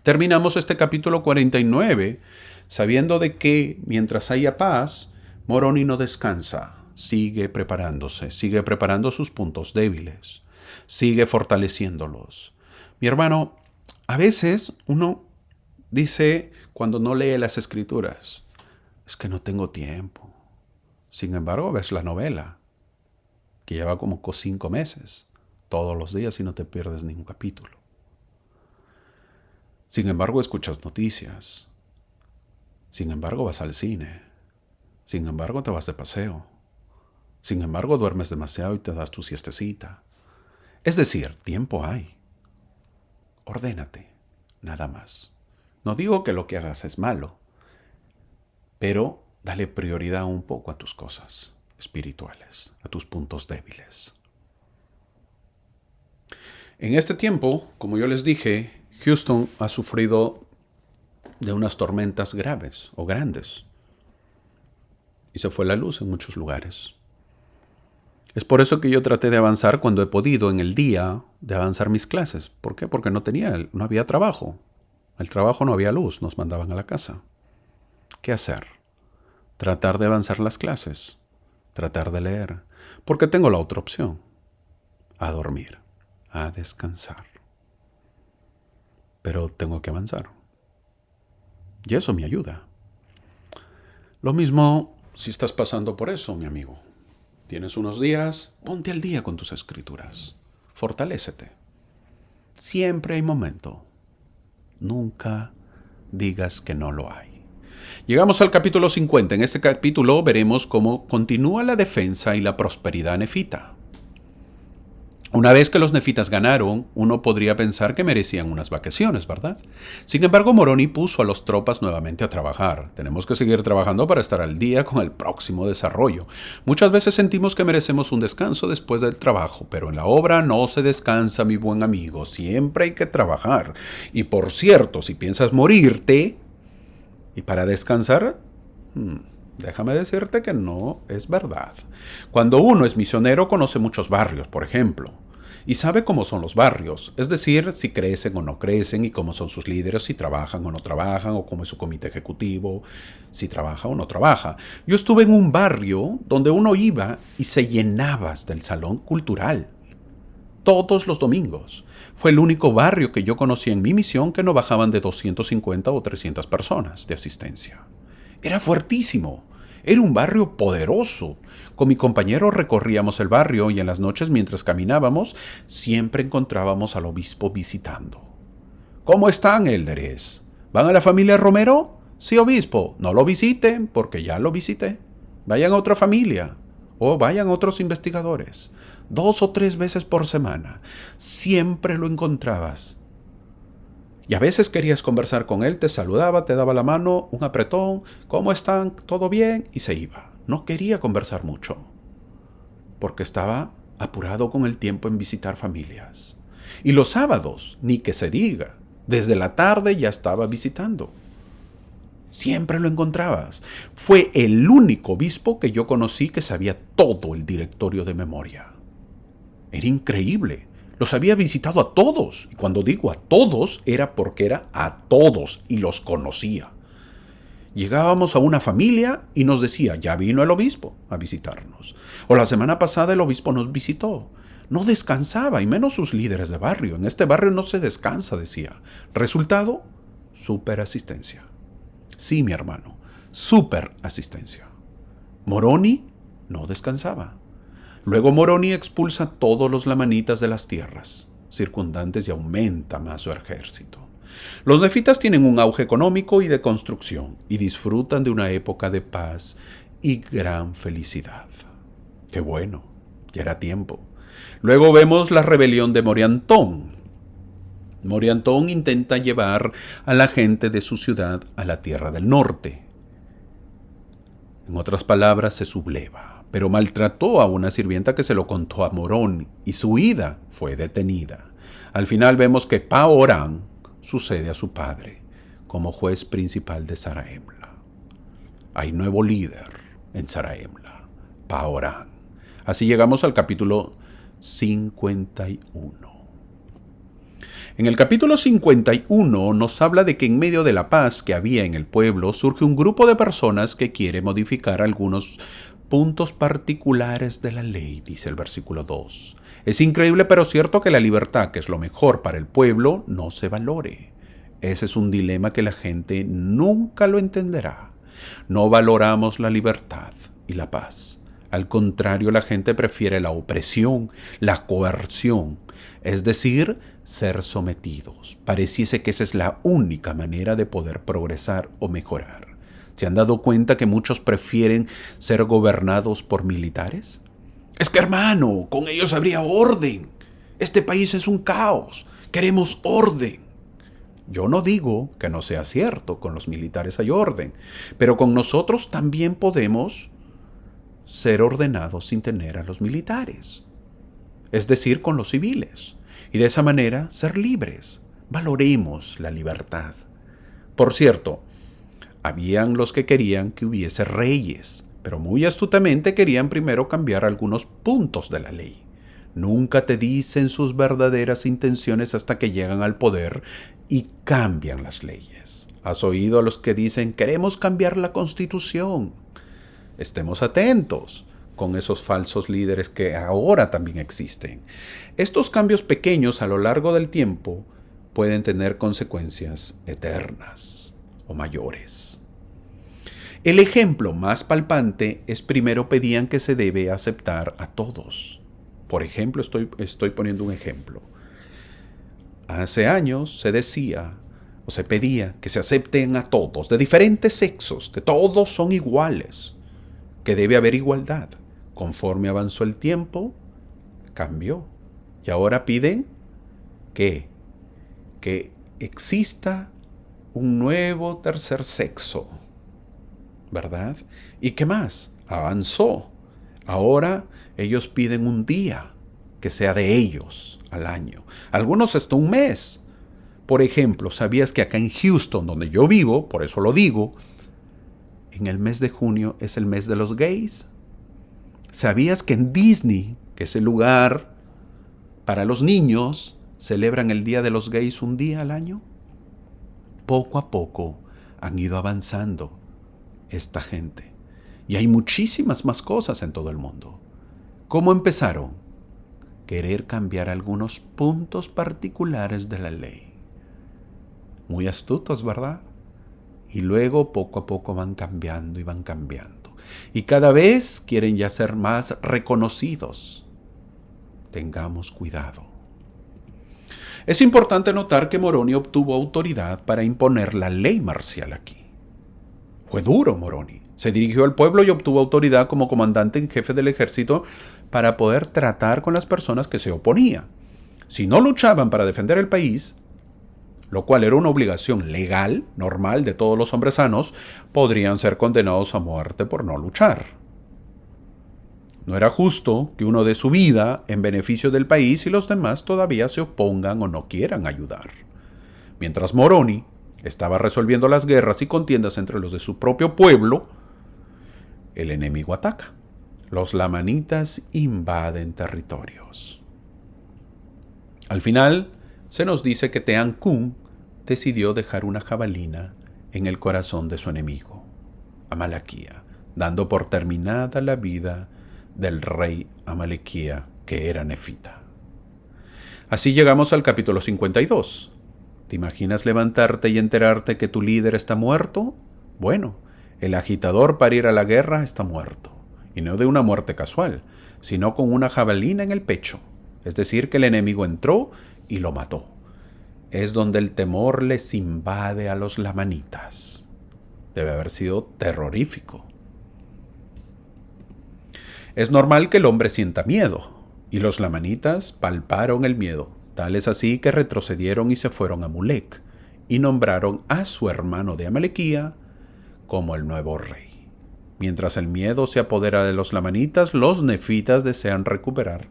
Terminamos este capítulo 49 sabiendo de que mientras haya paz, Moroni no descansa. Sigue preparándose, sigue preparando sus puntos débiles, sigue fortaleciéndolos. Mi hermano, a veces uno dice cuando no lee las escrituras, es que no tengo tiempo. Sin embargo, ves la novela, que lleva como 5 meses, todos los días y no te pierdes ningún capítulo. Sin embargo, escuchas noticias. Sin embargo, vas al cine. Sin embargo, te vas de paseo. Sin embargo, duermes demasiado y te das tu siestecita. Es decir, tiempo hay. Ordénate, nada más. No digo que lo que hagas es malo, pero dale prioridad un poco a tus cosas espirituales, a tus puntos débiles. En este tiempo, como yo les dije, Houston ha sufrido de unas tormentas graves o grandes y se fue la luz en muchos lugares. Es por eso que yo traté de avanzar cuando he podido en el día, de avanzar mis clases. ¿Por qué? Porque no había trabajo. El trabajo no había luz, nos mandaban a la casa. ¿Qué hacer? Tratar de avanzar las clases, tratar de leer, porque tengo la otra opción, a dormir, a descansar. Pero tengo que avanzar. Y eso me ayuda. Lo mismo si estás pasando por eso, mi amigo. Tienes unos días, ponte al día con tus escrituras. Fortalécete. Siempre hay momento. Nunca digas que no lo hay. Llegamos al capítulo 50. En este capítulo veremos cómo continúa la defensa y la prosperidad nefita. Una vez que los nefitas ganaron, uno podría pensar que merecían unas vacaciones, ¿verdad? Sin embargo, Moroni puso a las tropas nuevamente a trabajar. Tenemos que seguir trabajando para estar al día con el próximo desarrollo. Muchas veces sentimos que merecemos un descanso después del trabajo, pero en la obra no se descansa, mi buen amigo. Siempre hay que trabajar. Y por cierto, si piensas morirte, ¿y para descansar? Déjame decirte que no es verdad. Cuando uno es misionero conoce muchos barrios, por ejemplo, y sabe cómo son los barrios, es decir, si crecen o no crecen y cómo son sus líderes, si trabajan o no trabajan, o cómo es su comité ejecutivo, si trabaja o no trabaja. Yo estuve en un barrio donde uno iba y se llenaba del salón cultural todos los domingos. Fue el único barrio que yo conocí en mi misión que no bajaban de 250 o 300 personas de asistencia. Era fuertísimo. Era un barrio poderoso. Con mi compañero recorríamos el barrio y en las noches mientras caminábamos siempre encontrábamos al obispo visitando. ¿Cómo están, élderes? ¿Van a la familia Romero? Sí, obispo. No lo visiten porque ya lo visité. Vayan a otra familia o vayan otros investigadores. 2 o 3 veces por semana. Siempre lo encontrabas. Y a veces querías conversar con él, te saludaba, te daba la mano, un apretón, ¿cómo están? ¿Todo bien? Y se iba. No quería conversar mucho, porque estaba apurado con el tiempo en visitar familias. Y los sábados, ni que se diga, desde la tarde ya estaba visitando. Siempre lo encontrabas. Fue el único obispo que yo conocí que sabía todo el directorio de memoria. Era increíble. Los había visitado a todos. Y cuando digo a todos, era porque era a todos y los conocía. Llegábamos a una familia y nos decía, ya vino el obispo a visitarnos. O la semana pasada el obispo nos visitó. No descansaba, y menos sus líderes de barrio. En este barrio no se descansa, decía. Resultado, superasistencia. Sí, mi hermano, superasistencia. Moroni no descansaba. Luego Moroni expulsa a todos los lamanitas de las tierras circundantes y aumenta más su ejército. Los nefitas tienen un auge económico y de construcción y disfrutan de una época de paz y gran felicidad. ¡Qué bueno! Ya era tiempo. Luego vemos la rebelión de Moriantón. Moriantón intenta llevar a la gente de su ciudad a la tierra del norte. En otras palabras, se subleva, pero maltrató a una sirvienta que se lo contó a Moroni y su huida fue detenida. Al final vemos que Paorán sucede a su padre como juez principal de Zarahemla. Hay nuevo líder en Zarahemla, Paorán. Así llegamos al capítulo 51. En el capítulo 51 nos habla de que en medio de la paz que había en el pueblo surge un grupo de personas que quiere modificar algunos puntos particulares de la ley, dice el versículo 2. Es increíble pero cierto que la libertad, que es lo mejor para el pueblo, no se valore. Ese es un dilema que la gente nunca lo entenderá. No valoramos la libertad y la paz. Al contrario, la gente prefiere la opresión, la coerción, es decir, ser sometidos. Pareciese que esa es la única manera de poder progresar o mejorar. ¿Se han dado cuenta que muchos prefieren ser gobernados por militares? Es que, hermano, con ellos habría orden. Este país es un caos. Queremos orden. Yo no digo que no sea cierto, con los militares hay orden, pero con nosotros también podemos ser ordenados sin tener a los militares, es decir, con los civiles, y de esa manera ser libres. Valoremos la libertad. Por cierto, habían los que querían que hubiese reyes, pero muy astutamente querían primero cambiar algunos puntos de la ley. Nunca te dicen sus verdaderas intenciones hasta que llegan al poder y cambian las leyes. ¿Has oído a los que dicen, queremos cambiar la Constitución? Estemos atentos con esos falsos líderes que ahora también existen. Estos cambios pequeños a lo largo del tiempo pueden tener consecuencias eternas o mayores. El ejemplo más palpante es primero pedían que se debe aceptar a todos. Por ejemplo, estoy poniendo un ejemplo. Hace años se decía o se pedía que se acepten a todos, de diferentes sexos, que todos son iguales, que debe haber igualdad. Conforme avanzó el tiempo, cambió. Y ahora piden que exista un nuevo tercer sexo, ¿verdad? ¿Y qué más? Avanzó. Ahora ellos piden un día que sea de ellos al año. Algunos hasta un mes. Por ejemplo, ¿sabías que acá en Houston, donde yo vivo, por eso lo digo, en el mes de junio es el mes de los gays? ¿Sabías que en Disney, que es el lugar para los niños, celebran el Día de los Gays un día al año? Poco a poco han ido avanzando esta gente. Y hay muchísimas más cosas en todo el mundo. ¿Cómo empezaron? Querer cambiar algunos puntos particulares de la ley. Muy astutos, ¿verdad? Y luego poco a poco van cambiando y van cambiando. Y cada vez quieren ya ser más reconocidos. Tengamos cuidado. Es importante notar que Moroni obtuvo autoridad para imponer la ley marcial aquí. Fue duro Moroni. Se dirigió al pueblo y obtuvo autoridad como comandante en jefe del ejército para poder tratar con las personas que se oponían. Si no luchaban para defender el país, lo cual era una obligación legal, normal de todos los hombres sanos, podrían ser condenados a muerte por no luchar. No era justo que uno dé su vida en beneficio del país y los demás todavía se opongan o no quieran ayudar. Mientras Moroni estaba resolviendo las guerras y contiendas entre los de su propio pueblo, el enemigo ataca. Los lamanitas invaden territorios. Al final, se nos dice que Teancún decidió dejar una jabalina en el corazón de su enemigo. Amalaquía, dando por terminada la vida del rey Amalequía, que era nefita. Así llegamos al capítulo 52. ¿Te imaginas levantarte y enterarte que tu líder está muerto? Bueno, el agitador para ir a la guerra está muerto. Y no de una muerte casual, sino con una jabalina en el pecho. Es decir, que el enemigo entró y lo mató. Es donde el temor les invade a los lamanitas. Debe haber sido terrorífico. Es normal que el hombre sienta miedo, y los lamanitas palparon el miedo. Tal es así que retrocedieron y se fueron a Mulec, y nombraron a su hermano de Amalequía como el nuevo rey. Mientras el miedo se apodera de los lamanitas, los nefitas desean recuperar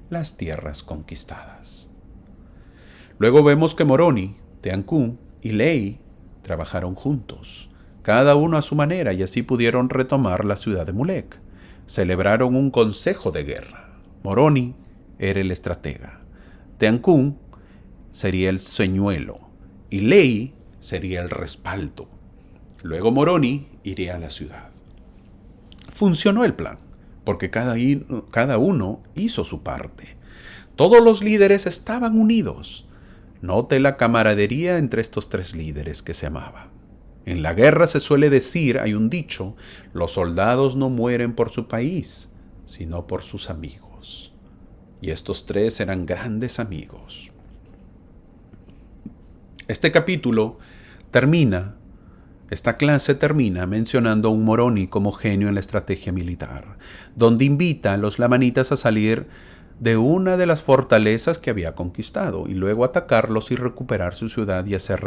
las tierras conquistadas. Luego vemos que Moroni, Teancún y Lei trabajaron juntos, cada uno a su manera, y así pudieron retomar la ciudad de Mulec. Celebraron un consejo de guerra. Moroni era el estratega, Teancún sería el señuelo y Lei sería el respaldo. Luego Moroni iría a la ciudad. Funcionó el plan, porque cada uno hizo su parte. Todos los líderes estaban unidos. Note la camaradería entre estos tres líderes que se amaban. En la guerra se suele decir, hay un dicho, los soldados no mueren por su país, sino por sus amigos. Y estos tres eran grandes amigos. Esta clase termina mencionando a un Moroni como genio en la estrategia militar, donde invita a los lamanitas a salir de una de las fortalezas que había conquistado y luego atacarlos y recuperar su ciudad y hacer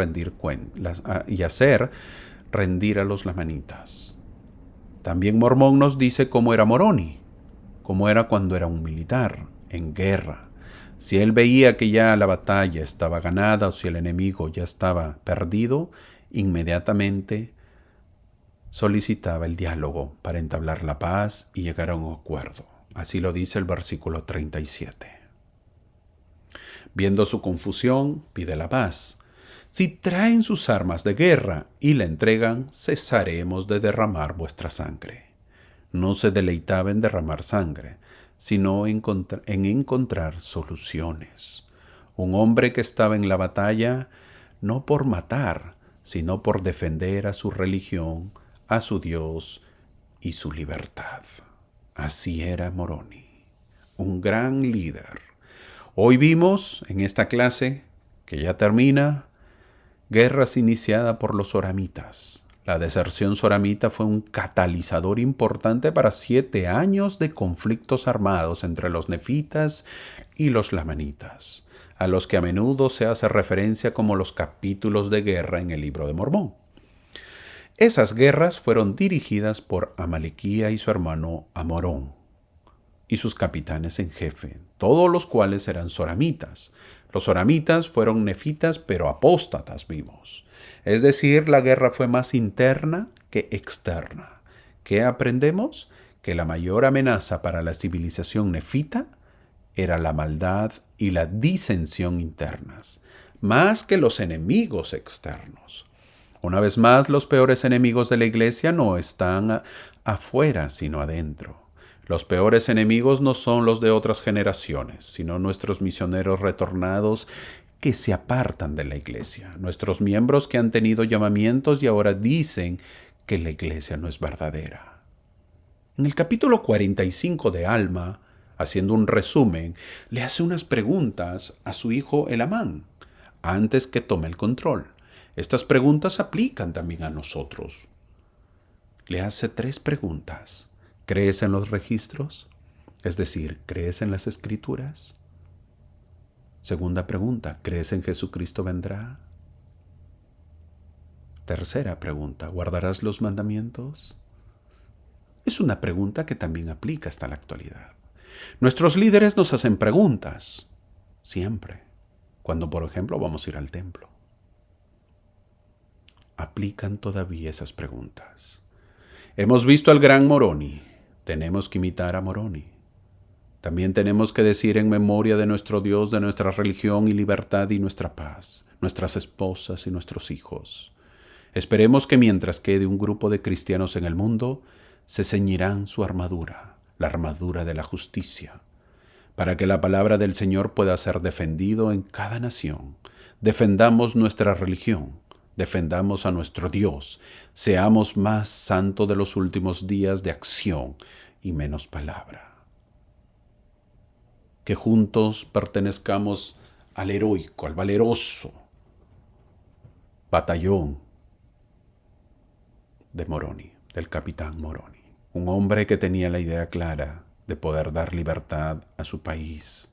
rendir a los lamanitas. También Mormón nos dice cómo era Moroni, cómo era cuando era un militar, en guerra. Si él veía que ya la batalla estaba ganada o si el enemigo ya estaba perdido, inmediatamente solicitaba el diálogo para entablar la paz y llegar a un acuerdo. Así lo dice el versículo 37. Viendo su confusión, pide la paz. Si traen sus armas de guerra y la entregan, cesaremos de derramar vuestra sangre. No se deleitaba en derramar sangre, sino en encontrar soluciones. Un hombre que estaba en la batalla no por matar, sino por defender a su religión, a su Dios y su libertad. Así era Moroni, un gran líder. Hoy vimos en esta clase, que ya termina, guerras iniciadas por los soramitas. La deserción soramita fue un catalizador importante para 7 años de conflictos armados entre los nefitas y los lamanitas, a los que a menudo se hace referencia como los capítulos de guerra en el libro de Mormón. Esas guerras fueron dirigidas por Amalequía y su hermano Amorón y sus capitanes en jefe, todos los cuales eran soramitas. Los soramitas fueron nefitas pero apóstatas, vimos. Es decir, la guerra fue más interna que externa. ¿Qué aprendemos? Que la mayor amenaza para la civilización nefita era la maldad y la disensión internas, más que los enemigos externos. Una vez más, los peores enemigos de la iglesia no están afuera, sino adentro. Los peores enemigos no son los de otras generaciones, sino nuestros misioneros retornados que se apartan de la iglesia, nuestros miembros que han tenido llamamientos y ahora dicen que la iglesia no es verdadera. En el capítulo 45 de Alma, haciendo un resumen, le hace unas preguntas a su hijo Elamán, antes que tome el control. Estas preguntas aplican también a nosotros. Le hace 3 preguntas. ¿Crees en los registros? Es decir, ¿crees en las escrituras? Segunda pregunta, ¿crees en Jesucristo vendrá? Tercera pregunta, ¿guardarás los mandamientos? Es una pregunta que también aplica hasta la actualidad. Nuestros líderes nos hacen preguntas, siempre, cuando por ejemplo vamos a ir al templo. Aplican todavía esas preguntas. Hemos visto al gran Moroni, tenemos que imitar a Moroni. También tenemos que decir en memoria de nuestro Dios, de nuestra religión y libertad y nuestra paz, nuestras esposas y nuestros hijos. Esperemos que mientras quede un grupo de cristianos en el mundo, se ceñirán su armadura, la armadura de la justicia, para que la palabra del Señor pueda ser defendido en cada nación. Defendamos nuestra religión, defendamos a nuestro Dios, seamos más santos de los últimos días de acción y menos palabra. Que juntos pertenezcamos al heroico, al valeroso batallón de Moroni, del capitán Moroni. Un hombre que tenía la idea clara de poder dar libertad a su país,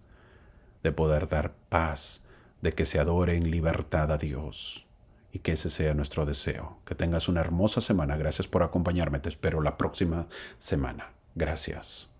de poder dar paz, de que se adore en libertad a Dios. Y que ese sea nuestro deseo. Que tengas una hermosa semana. Gracias por acompañarme. Te espero la próxima semana. Gracias.